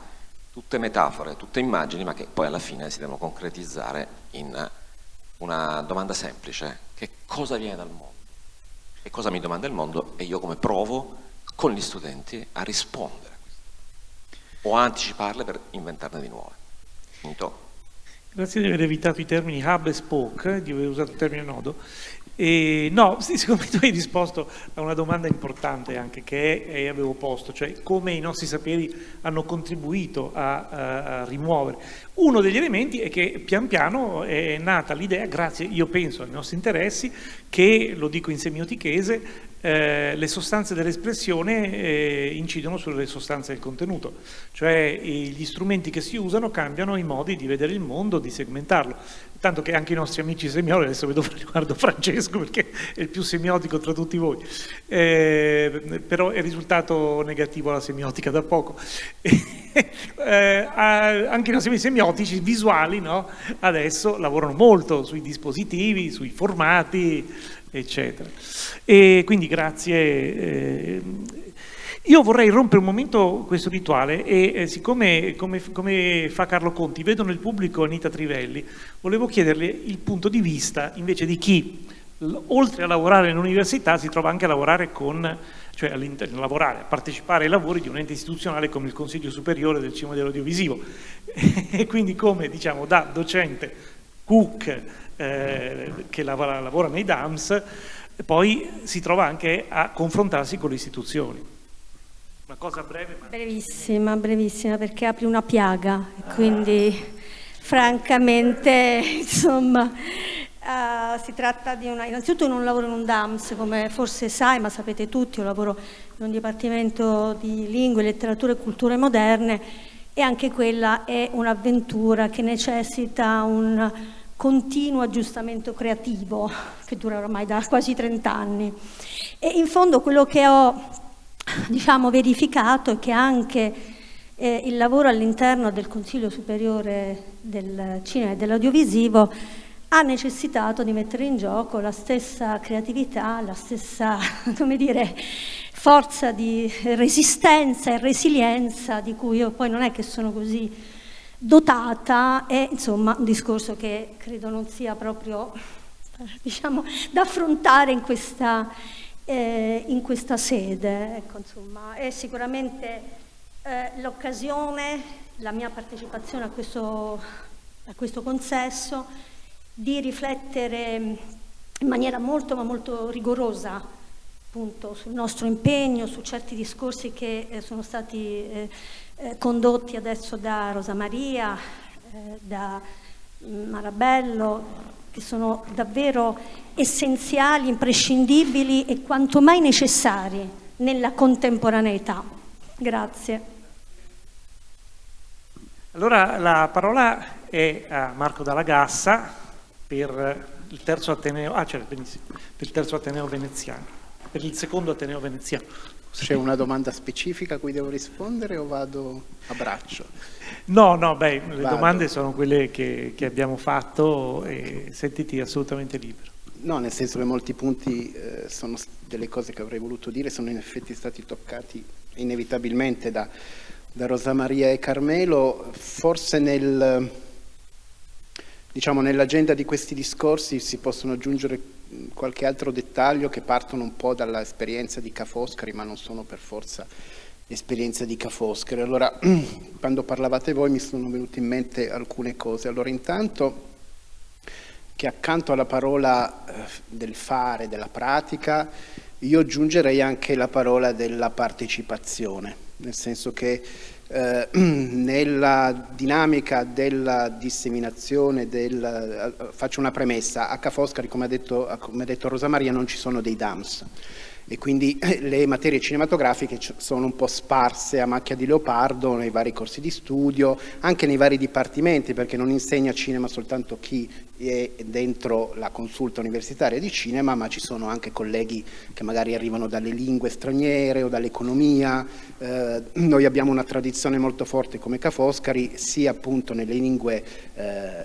tutte metafore, tutte immagini, ma che poi alla fine si devono concretizzare in una domanda semplice: che cosa viene dal mondo? Che cosa mi domanda il mondo? E io come provo con gli studenti a rispondere a questo, o a anticiparle per inventarne di nuove. Finito. Grazie di aver evitato i termini hub e spoke, di aver usato il termine nodo. No, secondo me tu hai risposto a una domanda importante anche che avevo posto, cioè come i nostri saperi hanno contribuito a rimuovere. Uno degli elementi è che pian piano è nata l'idea, grazie io penso ai nostri interessi, che, lo dico in semiotichese, le sostanze dell'espressione incidono sulle sostanze del contenuto, cioè gli strumenti che si usano cambiano i modi di vedere il mondo, di segmentarlo, tanto che anche i nostri amici semiologi, adesso guardo Francesco perché è il più semiotico tra tutti voi, però è risultato negativo la semiotica da poco. Anche i nostri semiotici visuali, no? Adesso lavorano molto sui dispositivi, sui formati, eccetera. E quindi grazie. Io vorrei rompere un momento questo rituale e siccome come fa Carlo Conti, vedo nel pubblico Anita Trivelli, volevo chiederle il punto di vista invece di chi, oltre a lavorare nell'università, si trova anche a lavorare cioè a partecipare ai lavori di un ente istituzionale come il Consiglio Superiore del Cinema e dell'Audiovisivo. E quindi come, diciamo, da docente Cook che lavora nei DAMS, poi si trova anche a confrontarsi con le istituzioni. Una cosa breve. Brevissima, perché apri una piaga, quindi francamente, insomma, si tratta di innanzitutto non lavoro in un DAMS, come forse sai, ma sapete tutti, io lavoro in un dipartimento di lingue, letterature e culture moderne, e anche quella è un'avventura che necessita un continuo aggiustamento creativo che dura ormai da quasi 30 anni. E in fondo quello che ho, diciamo, verificato è che anche il lavoro all'interno del Consiglio Superiore del Cinema e dell'Audiovisivo ha necessitato di mettere in gioco la stessa creatività, la stessa, come dire, forza di resistenza e resilienza di cui io poi non è che sono così dotata, è insomma un discorso che credo non sia proprio, diciamo, da affrontare in questa sede. Ecco, insomma, è sicuramente l'occasione, la mia partecipazione a questo consesso, di riflettere in maniera molto ma molto rigorosa appunto sul nostro impegno, su certi discorsi che sono stati condotti adesso da Rosa Maria, da Marabello, che sono davvero essenziali, imprescindibili e quanto mai necessari nella contemporaneità. Grazie. Allora la parola è a Marco Dalla Gassa per il terzo Ateneo, benissimo, per il terzo Ateneo veneziano, per il secondo Ateneo veneziano. C'è una domanda specifica a cui devo rispondere o vado a braccio? No, le domande sono quelle che abbiamo fatto e sentiti assolutamente libero. No, nel senso che molti punti sono delle cose che avrei voluto dire, sono in effetti stati toccati inevitabilmente da Rosa Maria e Carmelo. Forse nell'agenda di questi discorsi si possono aggiungere qualche altro dettaglio che partono un po' dall'esperienza di Ca' Foscari, ma non sono per forza esperienza di Ca' Foscari. Allora, quando parlavate voi mi sono venute in mente alcune cose. Allora, intanto che accanto alla parola del fare, della pratica, io aggiungerei anche la parola della partecipazione, nel senso che nella dinamica della disseminazione faccio una premessa: a Ca' Foscari, come ha detto Rosa Maria, non ci sono dei DAMS e quindi le materie cinematografiche sono un po' sparse a macchia di leopardo nei vari corsi di studio, anche nei vari dipartimenti, perché non insegna cinema soltanto chi è dentro la consulta universitaria di cinema, ma ci sono anche colleghi che magari arrivano dalle lingue straniere o dall'economia. Noi abbiamo una tradizione molto forte come Ca' Foscari, sia appunto nelle lingue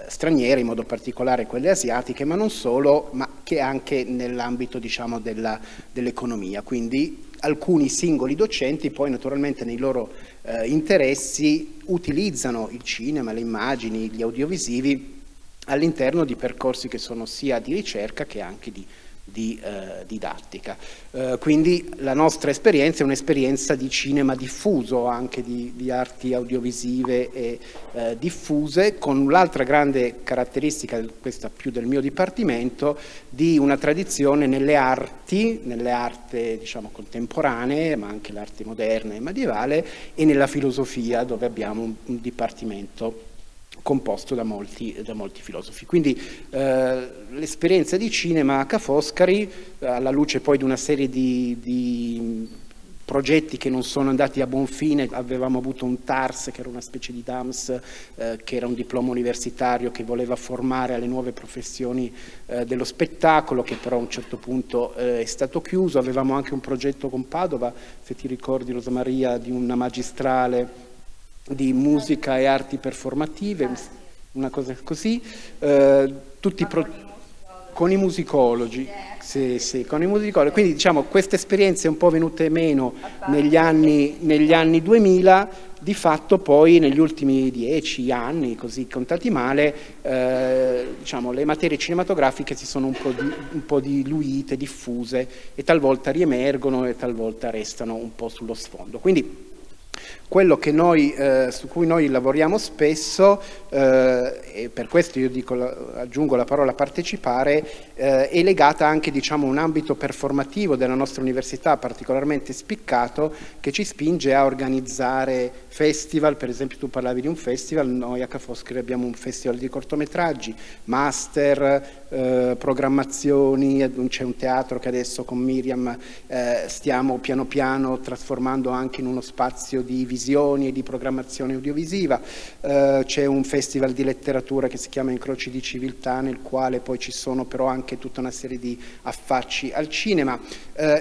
straniere, in modo particolare quelle asiatiche, ma non solo, ma che anche nell'ambito, diciamo, dell'economia. Quindi alcuni singoli docenti poi naturalmente nei loro interessi utilizzano il cinema, le immagini, gli audiovisivi all'interno di percorsi che sono sia di ricerca che anche di didattica. Quindi la nostra esperienza è un'esperienza di cinema diffuso, anche di arti audiovisive e diffuse, con l'altra grande caratteristica, questa più del mio dipartimento, di una tradizione nelle arti diciamo contemporanee, ma anche l'arte moderna e medievale, e nella filosofia, dove abbiamo un dipartimento composto da molti filosofi. Quindi l'esperienza di cinema a Ca' Foscari, alla luce poi di una serie di progetti che non sono andati a buon fine. Avevamo avuto un TARS, che era una specie di DAMS, che era un diploma universitario che voleva formare alle nuove professioni dello spettacolo, che però a un certo punto è stato chiuso. Avevamo anche un progetto con Padova, se ti ricordi Rosa Maria, di una magistrale di musica e arti performative, una cosa così, con i musicologi, sì, con i musicologi. Quindi diciamo queste esperienze un po' venute meno negli anni 2000, di fatto poi negli ultimi 10 anni, così contati male, diciamo le materie cinematografiche si sono un po' diluite, diffuse, e talvolta riemergono e talvolta restano un po' sullo sfondo. Quindi quello che su cui noi lavoriamo spesso, e per questo io aggiungo la parola partecipare, è legata anche, diciamo, a un ambito performativo della nostra università particolarmente spiccato, che ci spinge a organizzare festival. Per esempio, tu parlavi di un festival, noi a Ca' Foscari abbiamo un festival di cortometraggi, master, programmazioni. C'è un teatro che adesso con Miriam stiamo piano piano trasformando anche in uno spazio di visioni e di programmazione audiovisiva. C'è un festival di letteratura che si chiama Incroci di Civiltà, nel quale poi ci sono però anche tutta una serie di affacci al cinema.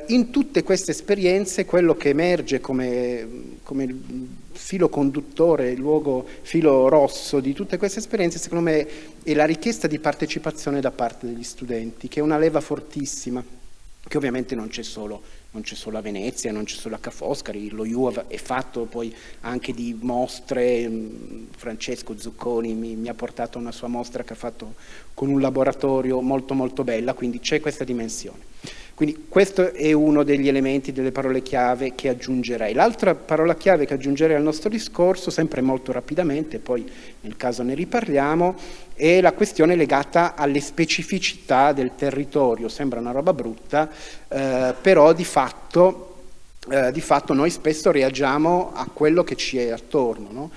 In tutte queste esperienze quello che emerge come filo conduttore, filo rosso di tutte queste esperienze, secondo me, è la richiesta di partecipazione da parte degli studenti, che è una leva fortissima, che ovviamente non c'è solo non c'è solo a Venezia, non c'è solo a Ca' Foscari, lo IU è fatto poi anche di mostre. Francesco Zucconi mi ha portato una sua mostra che ha fatto con un laboratorio molto molto bella, quindi c'è questa dimensione. Quindi questo è uno degli elementi, delle parole chiave che aggiungerei. L'altra parola chiave che aggiungerei al nostro discorso, sempre molto rapidamente, poi nel caso ne riparliamo, è la questione legata alle specificità del territorio. Sembra una roba brutta, però di fatto noi spesso reagiamo a quello che ci è attorno, no?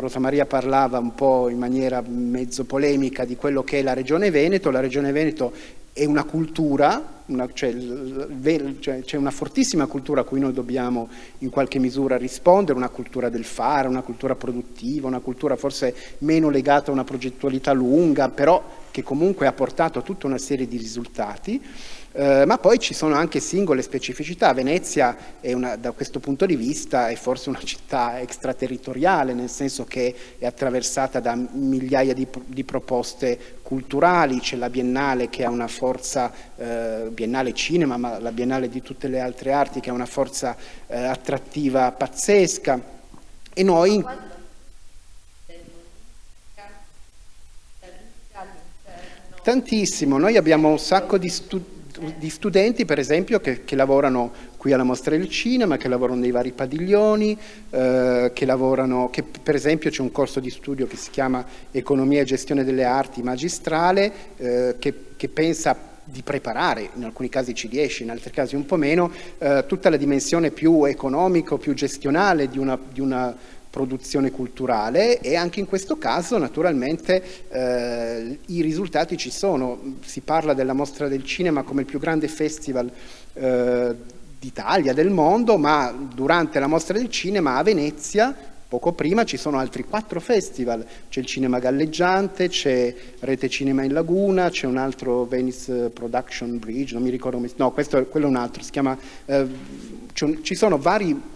Rosa Maria parlava un po' in maniera mezzo polemica di quello che è la Regione Veneto. La Regione Veneto è una cultura, c'è una fortissima cultura a cui noi dobbiamo in qualche misura rispondere, una cultura del fare, una cultura produttiva, una cultura forse meno legata a una progettualità lunga, però che comunque ha portato a tutta una serie di risultati. Ma poi ci sono anche singole specificità. Venezia da questo punto di vista è forse una città extraterritoriale, nel senso che è attraversata da migliaia di proposte culturali. C'è la Biennale che ha una forza, Biennale Cinema, ma la Biennale di tutte le altre arti, che ha una forza attrattiva pazzesca. E noi... Tantissimo, noi abbiamo un sacco di studenti, per esempio, che lavorano qui alla Mostra del Cinema, che lavorano nei vari padiglioni, che per esempio c'è un corso di studio che si chiama Economia e Gestione delle Arti magistrale, che pensa di preparare, in alcuni casi ci riesce, in altri casi un po' meno, tutta la dimensione più economica, più gestionale di una produzione culturale, e anche in questo caso naturalmente i risultati ci sono. Si parla della Mostra del Cinema come il più grande festival d'Italia, del mondo, ma durante la Mostra del Cinema a Venezia, poco prima, ci sono altri 4 festival. C'è il Cinema Galleggiante, c'è Rete Cinema in Laguna, c'è un altro Venice Production Bridge, non mi ricordo come... No, quello è un altro, si chiama... ci sono vari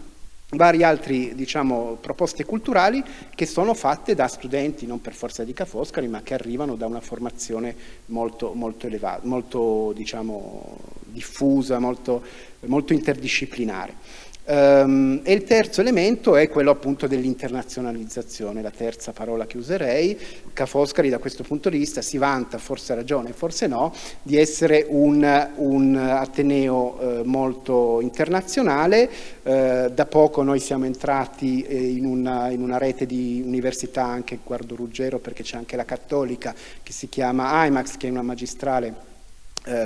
altri, diciamo, proposte culturali che sono fatte da studenti, non per forza di Ca' Foscari, ma che arrivano da una formazione molto, molto elevata, molto, diciamo, diffusa, molto interdisciplinare. E il terzo elemento è quello appunto dell'internazionalizzazione, la terza parola che userei. Ca' Foscari da questo punto di vista si vanta, forse ha ragione, forse no, di essere un ateneo molto internazionale. Da poco noi siamo entrati in una rete di università, anche Guardo Ruggero, perché c'è anche la Cattolica che si chiama IMAX, che è una magistrale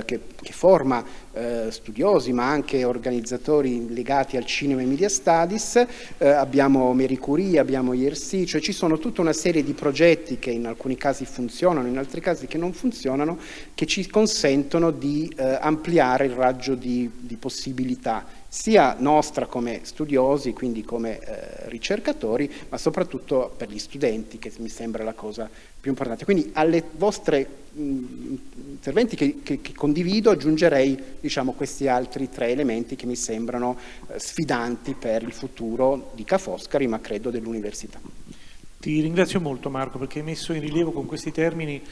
che forma studiosi ma anche organizzatori legati al cinema e media studies. Abbiamo Marie Curie, abbiamo IRC, cioè ci sono tutta una serie di progetti che in alcuni casi funzionano, in altri casi che non funzionano, che ci consentono di ampliare il raggio di possibilità, sia nostra come studiosi, quindi come ricercatori, ma soprattutto per gli studenti, che mi sembra la cosa più importante. Quindi alle vostre interventi che condivido aggiungerei, diciamo, questi altri 3 elementi che mi sembrano sfidanti per il futuro di Ca' Foscari, ma credo dell'università. Ti ringrazio molto, Marco, perché hai messo in rilievo con questi termini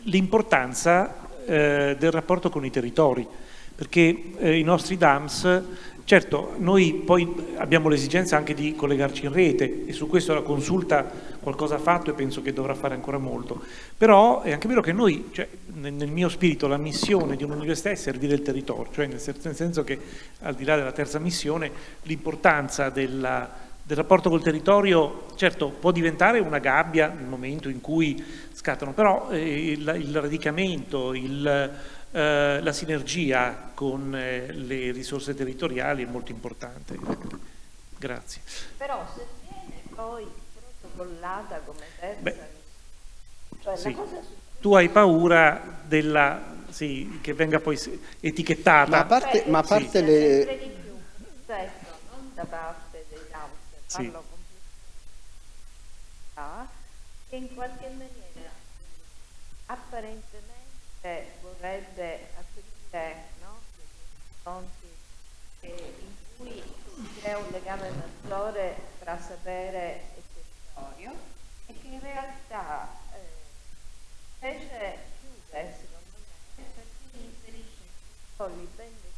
l'importanza del rapporto con i territori, perché i nostri DAMS, certo, noi poi abbiamo l'esigenza anche di collegarci in rete, e su questo la Consulta qualcosa ha fatto e penso che dovrà fare ancora molto, però è anche vero che noi, cioè, nel mio spirito, la missione di un'università è servire il territorio, cioè nel senso che, al di là della terza missione, l'importanza del rapporto col territorio, certo, può diventare una gabbia nel momento in cui scattano, però il radicamento, la sinergia con le risorse territoriali è molto importante. Grazie. Però se viene poi protocollata come terza, cioè sì. la cosa... Tu hai paura che venga poi etichettata. Ma a parte sì, le... sempre di più, certo, non da parte dei DAMS, Sì. parlo completamente, che in qualche maniera apparentemente vorrebbe aprire, no, degli orizzonti in cui si crea un legame maggiore tra sapere e territorio, e che in realtà invece chiude, secondo me, perché inserisce controlli ben definiti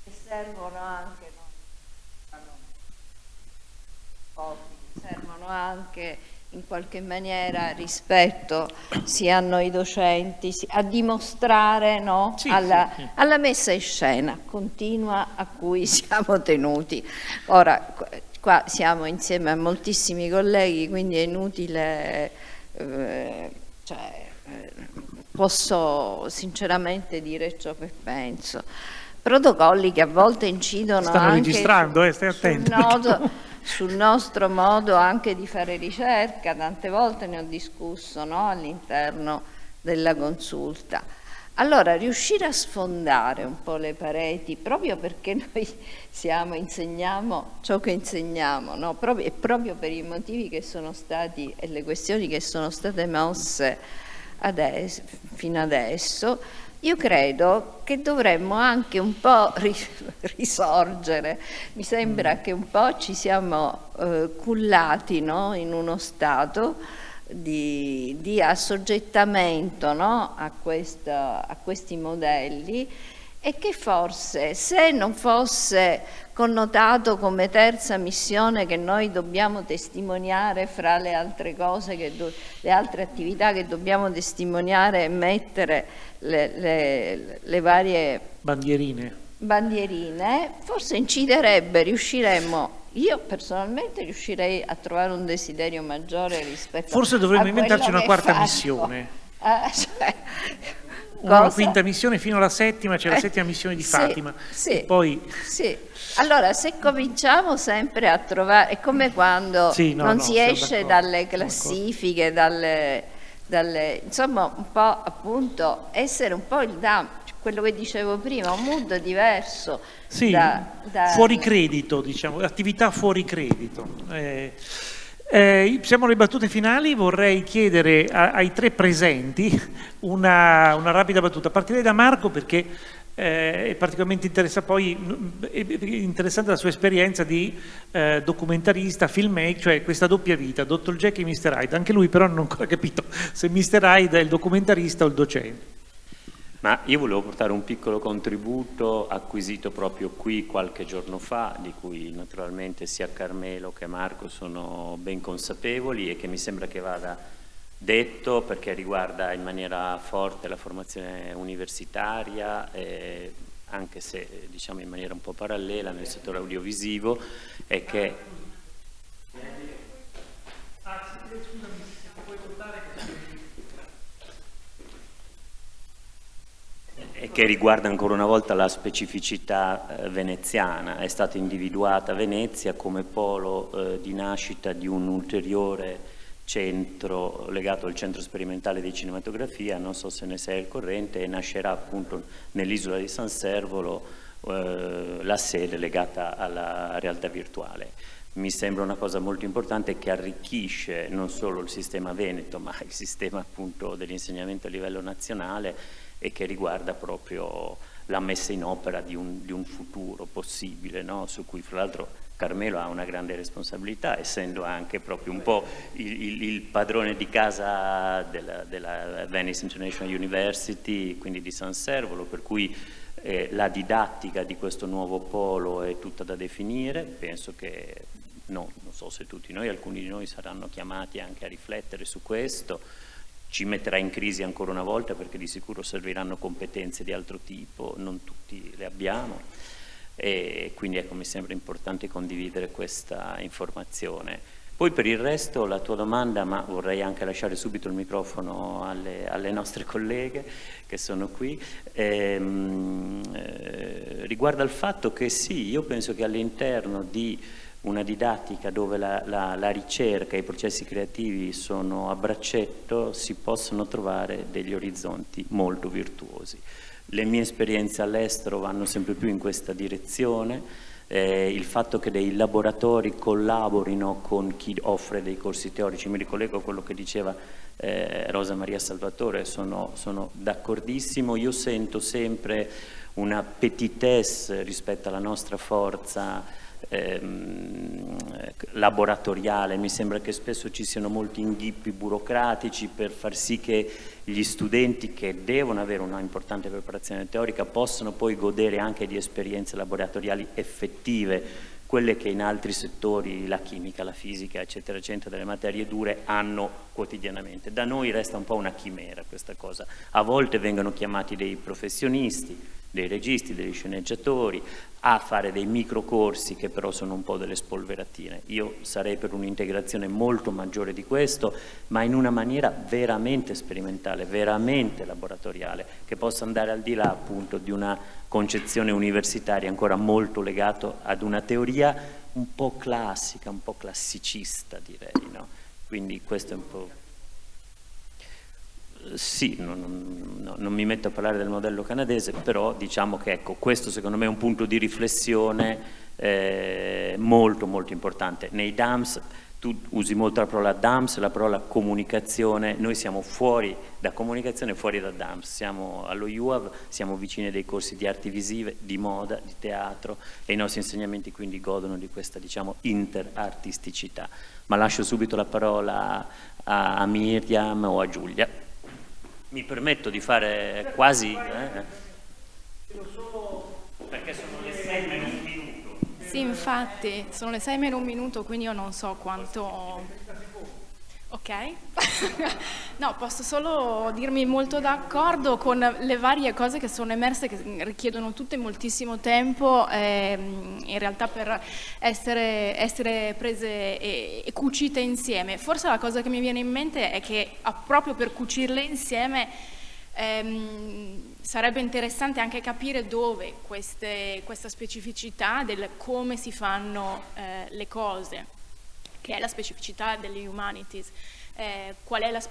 che servono anche, servono anche in qualche maniera rispetto sia a noi docenti, a dimostrare, no? Sì, alla messa in scena continua a cui siamo tenuti. Ora, qua siamo insieme a moltissimi colleghi, quindi è inutile, posso sinceramente dire ciò che penso. Protocolli che a volte incidono stanno anche registrando, stai attento. Sul nostro modo anche di fare ricerca, tante volte ne ho discusso, no? All'interno della consulta. Allora, riuscire a sfondare un po' le pareti, proprio perché noi insegniamo ciò che insegniamo, no? E proprio per i motivi che sono stati e le questioni che sono state mosse fino adesso, io credo che dovremmo anche un po' risorgere. Mi sembra che un po' ci siamo cullati, no? In uno stato di assoggettamento, no? a questi modelli, e che forse, se non fosse connotato come terza missione che noi dobbiamo testimoniare fra le altre cose, le altre attività che dobbiamo testimoniare e mettere le varie bandierine, forse riusciremmo. Io personalmente riuscirei a trovare un desiderio maggiore rispetto forse dovremmo inventarci una quarta missione. Una quinta missione fino alla settima, c'è la settima missione di Fatima. Sì, poi... sì. Allora, se cominciamo sempre a trovare, è come quando non si esce dalle classifiche, insomma, un po' appunto essere un po' quello che dicevo prima, un mood diverso. Sì, fuori credito, diciamo, attività fuori credito. Siamo alle battute finali, vorrei chiedere ai tre presenti una rapida battuta. Partirei da Marco perché è particolarmente interessante la sua esperienza di documentarista, filmmaker, cioè questa doppia vita, Dr. Jack e Mr. Hyde. Anche lui però non ha ancora capito se Mr. Hyde è il documentarista o il docente. Ma io volevo portare un piccolo contributo acquisito proprio qui qualche giorno fa, di cui naturalmente sia Carmelo che Marco sono ben consapevoli e che mi sembra che vada detto perché riguarda in maniera forte la formazione universitaria, anche se diciamo in maniera un po' parallela nel settore audiovisivo, è che... e che riguarda ancora una volta la specificità veneziana. È stata individuata Venezia come polo di nascita di un ulteriore centro legato al centro sperimentale di cinematografia, non so se ne sei al corrente, e nascerà appunto nell'isola di San Servolo la sede legata alla realtà virtuale. Mi sembra una cosa molto importante che arricchisce non solo il sistema veneto, ma il sistema appunto dell'insegnamento a livello nazionale, e che riguarda proprio la messa in opera di un futuro possibile, no? Su cui fra l'altro Carmelo ha una grande responsabilità, essendo anche proprio un po' il padrone di casa della Venice International University, quindi di San Servolo, per cui la didattica di questo nuovo polo è tutta da definire. Penso che, non so se tutti noi, alcuni di noi saranno chiamati anche a riflettere su questo. Ci metterà in crisi ancora una volta perché di sicuro serviranno competenze di altro tipo, non tutti le abbiamo, e quindi ecco, mi sembra importante condividere questa informazione. Poi per il resto la tua domanda, ma vorrei anche lasciare subito il microfono alle nostre colleghe che sono qui, riguarda il fatto che sì, io penso che all'interno di una didattica dove la ricerca e i processi creativi sono a braccetto, si possono trovare degli orizzonti molto virtuosi. Le mie esperienze all'estero vanno sempre più in questa direzione, il fatto che dei laboratori collaborino con chi offre dei corsi teorici, mi ricollego a quello che diceva Rosa Maria Salvatore, sono d'accordissimo. Io sento sempre una petitesse rispetto alla nostra forza laboratoriale. Mi sembra che spesso ci siano molti inghippi burocratici per far sì che gli studenti, che devono avere una importante preparazione teorica, possano poi godere anche di esperienze laboratoriali effettive, quelle che in altri settori, la chimica, la fisica, eccetera, eccetera, delle materie dure, hanno quotidianamente. Da noi resta un po' una chimera questa cosa. A volte vengono chiamati dei professionisti, dei registi, degli sceneggiatori, a fare dei microcorsi che però sono un po' delle spolveratine. Io sarei per un'integrazione molto maggiore di questo, ma in una maniera veramente sperimentale, veramente laboratoriale, che possa andare al di là appunto di una concezione universitaria ancora molto legato ad una teoria un po' classica, un po' classicista, direi, no? Quindi questo è un po'... Sì, non mi metto a parlare del modello canadese, però diciamo che ecco, questo secondo me è un punto di riflessione molto molto importante. Nei DAMS, tu usi molto la parola DAMS, la parola comunicazione, noi siamo fuori da comunicazione, fuori da DAMS, siamo allo UAV, siamo vicini dei corsi di arti visive, di moda, di teatro, e i nostri insegnamenti quindi godono di questa, diciamo, interartisticità. Ma lascio subito la parola a Miriam o a Giulia. Mi permetto di fare quasi... perché sono le 6 meno un minuto. Sì, infatti, sono le 6 meno un minuto, quindi io non so quanto... Ok? No, posso solo dirmi molto d'accordo con le varie cose che sono emerse, che richiedono tutte moltissimo tempo, in realtà per essere prese e cucite insieme. Forse la cosa che mi viene in mente è che proprio per cucirle insieme sarebbe interessante anche capire dove questa specificità del come si fanno le cose, che è la specificità delle humanities, qual è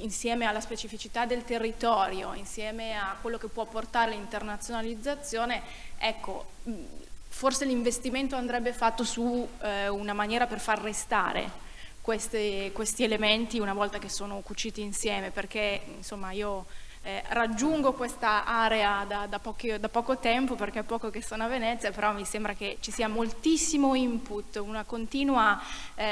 insieme alla specificità del territorio, insieme a quello che può portare l'internazionalizzazione, ecco, forse l'investimento andrebbe fatto su una maniera per far restare questi elementi una volta che sono cuciti insieme, perché insomma io raggiungo questa area da poco tempo, perché è poco che sono a Venezia, però mi sembra che ci sia moltissimo input, una continua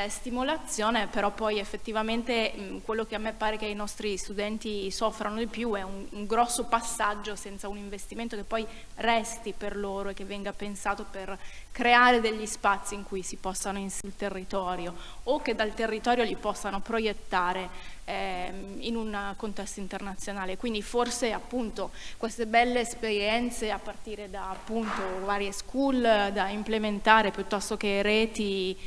stimolazione, però poi effettivamente quello che a me pare che i nostri studenti soffrano di più è un grosso passaggio senza un investimento che poi resti per loro e che venga pensato per creare degli spazi in cui si possano inserire sul territorio o che dal territorio li possano proiettare in un contesto internazionale. Quindi forse appunto queste belle esperienze a partire da appunto varie school da implementare piuttosto che reti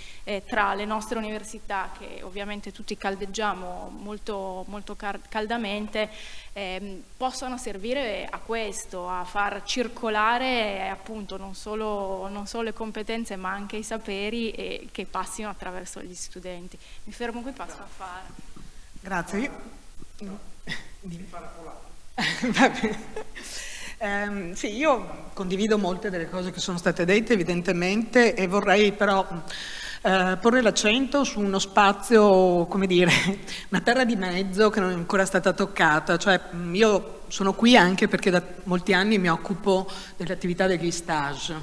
tra le nostre università, che ovviamente tutti caldeggiamo molto, molto caldamente, possono servire a questo, a far circolare appunto non solo le competenze ma anche i saperi che passino attraverso gli studenti. Mi fermo qui, passo a fare. Grazie. Sì, io condivido molte delle cose che sono state dette evidentemente, e vorrei però porre l'accento su uno spazio, come dire, una terra di mezzo che non è ancora stata toccata. Cioè, io sono qui anche perché da molti anni mi occupo dell'attività degli stage,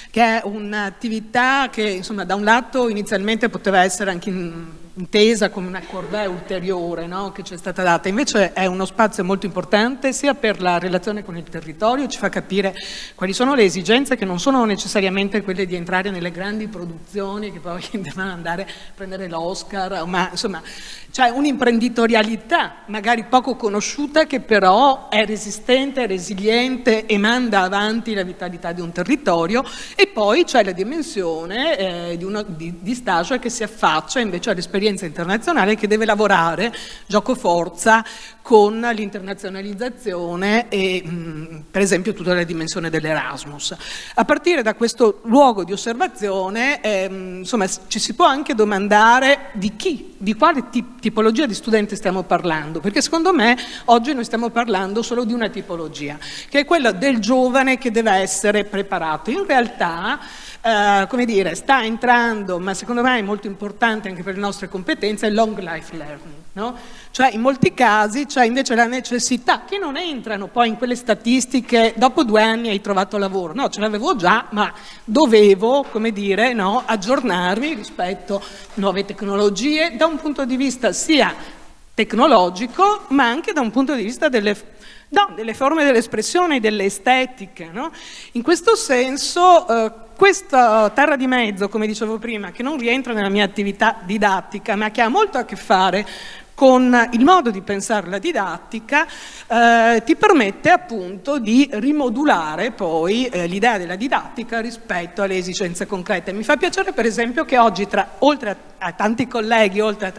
che è un'attività che insomma da un lato inizialmente poteva essere anche intesa come una corvée ulteriore, no? Che ci è stata data, invece è uno spazio molto importante sia per la relazione con il territorio, ci fa capire quali sono le esigenze che non sono necessariamente quelle di entrare nelle grandi produzioni che poi devono andare a prendere l'Oscar, ma insomma c'è un'imprenditorialità magari poco conosciuta che però è resistente, è resiliente e manda avanti la vitalità di un territorio, e poi c'è la dimensione di stage che si affaccia invece all'esperienza internazionale, che deve lavorare gioco forza con l'internazionalizzazione e per esempio tutta la dimensione dell'Erasmus. A partire da questo luogo di osservazione insomma ci si può anche domandare di quale tipologia di studente stiamo parlando, perché secondo me oggi noi stiamo parlando solo di una tipologia, che è quella del giovane che deve essere preparato. In realtà come dire, sta entrando, ma secondo me è molto importante anche per le nostre competenze, il long life learning, no? Cioè in molti casi c'è invece la necessità, che non entrano poi in quelle statistiche, dopo 2 anni hai trovato lavoro, no, ce l'avevo già, ma dovevo, come dire, no, aggiornarmi rispetto a nuove tecnologie, da un punto di vista sia tecnologico, ma anche da un punto di vista delle forme dell'espressione, delle estetiche, no? In questo senso questa terra di mezzo, come dicevo prima, che non rientra nella mia attività didattica, ma che ha molto a che fare con il modo di pensare la didattica, ti permette appunto di rimodulare poi l'idea della didattica rispetto alle esigenze concrete. Mi fa piacere per esempio che oggi, oltre a tanti colleghi, oltre a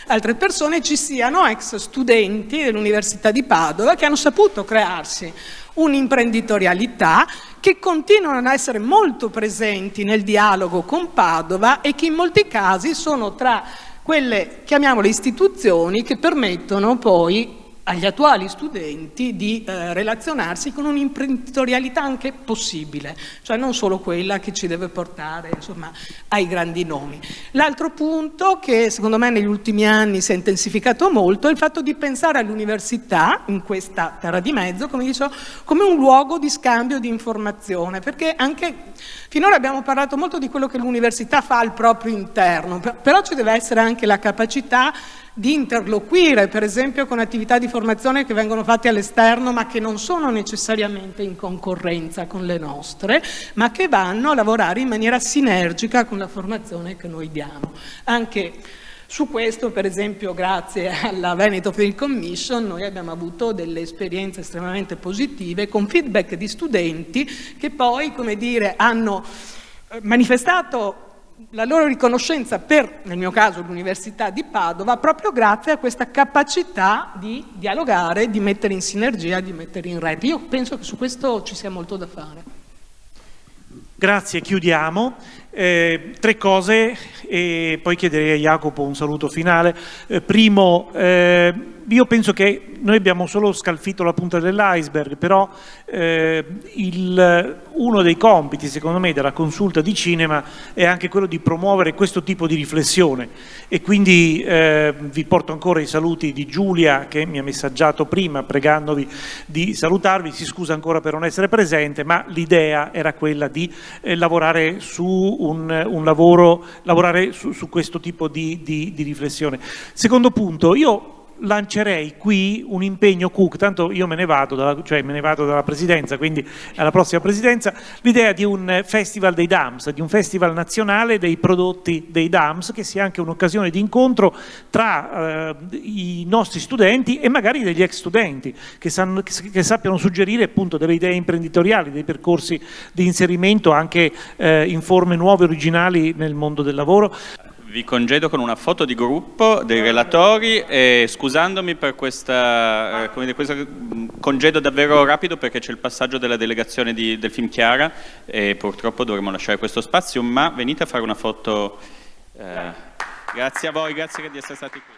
altre persone, ci siano ex studenti dell'Università di Padova che hanno saputo crearsi un'imprenditorialità, che continuano a essere molto presenti nel dialogo con Padova e che in molti casi sono tra quelle, chiamiamole, istituzioni che permettono poi agli attuali studenti di relazionarsi con un'imprenditorialità anche possibile, cioè non solo quella che ci deve portare, insomma, ai grandi nomi. L'altro punto che secondo me negli ultimi anni si è intensificato molto è il fatto di pensare all'università, in questa terra di mezzo, come dicevo, come un luogo di scambio di informazione, perché anche finora abbiamo parlato molto di quello che l'università fa al proprio interno, però ci deve essere anche la capacità di interloquire, per esempio, con attività di formazione che vengono fatte all'esterno, ma che non sono necessariamente in concorrenza con le nostre, ma che vanno a lavorare in maniera sinergica con la formazione che noi diamo. Anche su questo, per esempio, grazie alla Veneto Film Commission, noi abbiamo avuto delle esperienze estremamente positive con feedback di studenti che poi, come dire, hanno manifestato la loro riconoscenza per, nel mio caso, l'Università di Padova, proprio grazie a questa capacità di dialogare, di mettere in sinergia, di mettere in rete. Io penso che su questo ci sia molto da fare. Grazie, chiudiamo. 3 cose e poi chiederei a Jacopo un saluto finale. Primo, io penso che noi abbiamo solo scalfito la punta dell'iceberg, però uno dei compiti, secondo me, della consulta di cinema è anche quello di promuovere questo tipo di riflessione, e quindi vi porto ancora i saluti di Giulia, che mi ha messaggiato prima pregandovi di salutarvi, si scusa ancora per non essere presente, ma l'idea era quella di lavorare su lavorare su questo tipo di riflessione. Secondo punto, io lancerei qui un impegno Cook, tanto io me ne vado dalla presidenza, quindi alla prossima presidenza, l'idea di un festival dei DAMS, di un festival nazionale dei prodotti dei DAMS, che sia anche un'occasione di incontro tra i nostri studenti e magari degli ex studenti, che sappiano suggerire appunto delle idee imprenditoriali, dei percorsi di inserimento anche in forme nuove, originali nel mondo del lavoro. Vi congedo con una foto di gruppo dei relatori e scusandomi per questo congedo davvero rapido, perché c'è il passaggio della delegazione del film Chiara e purtroppo dovremo lasciare questo spazio, ma venite a fare una foto. Grazie a voi, grazie di essere stati qui.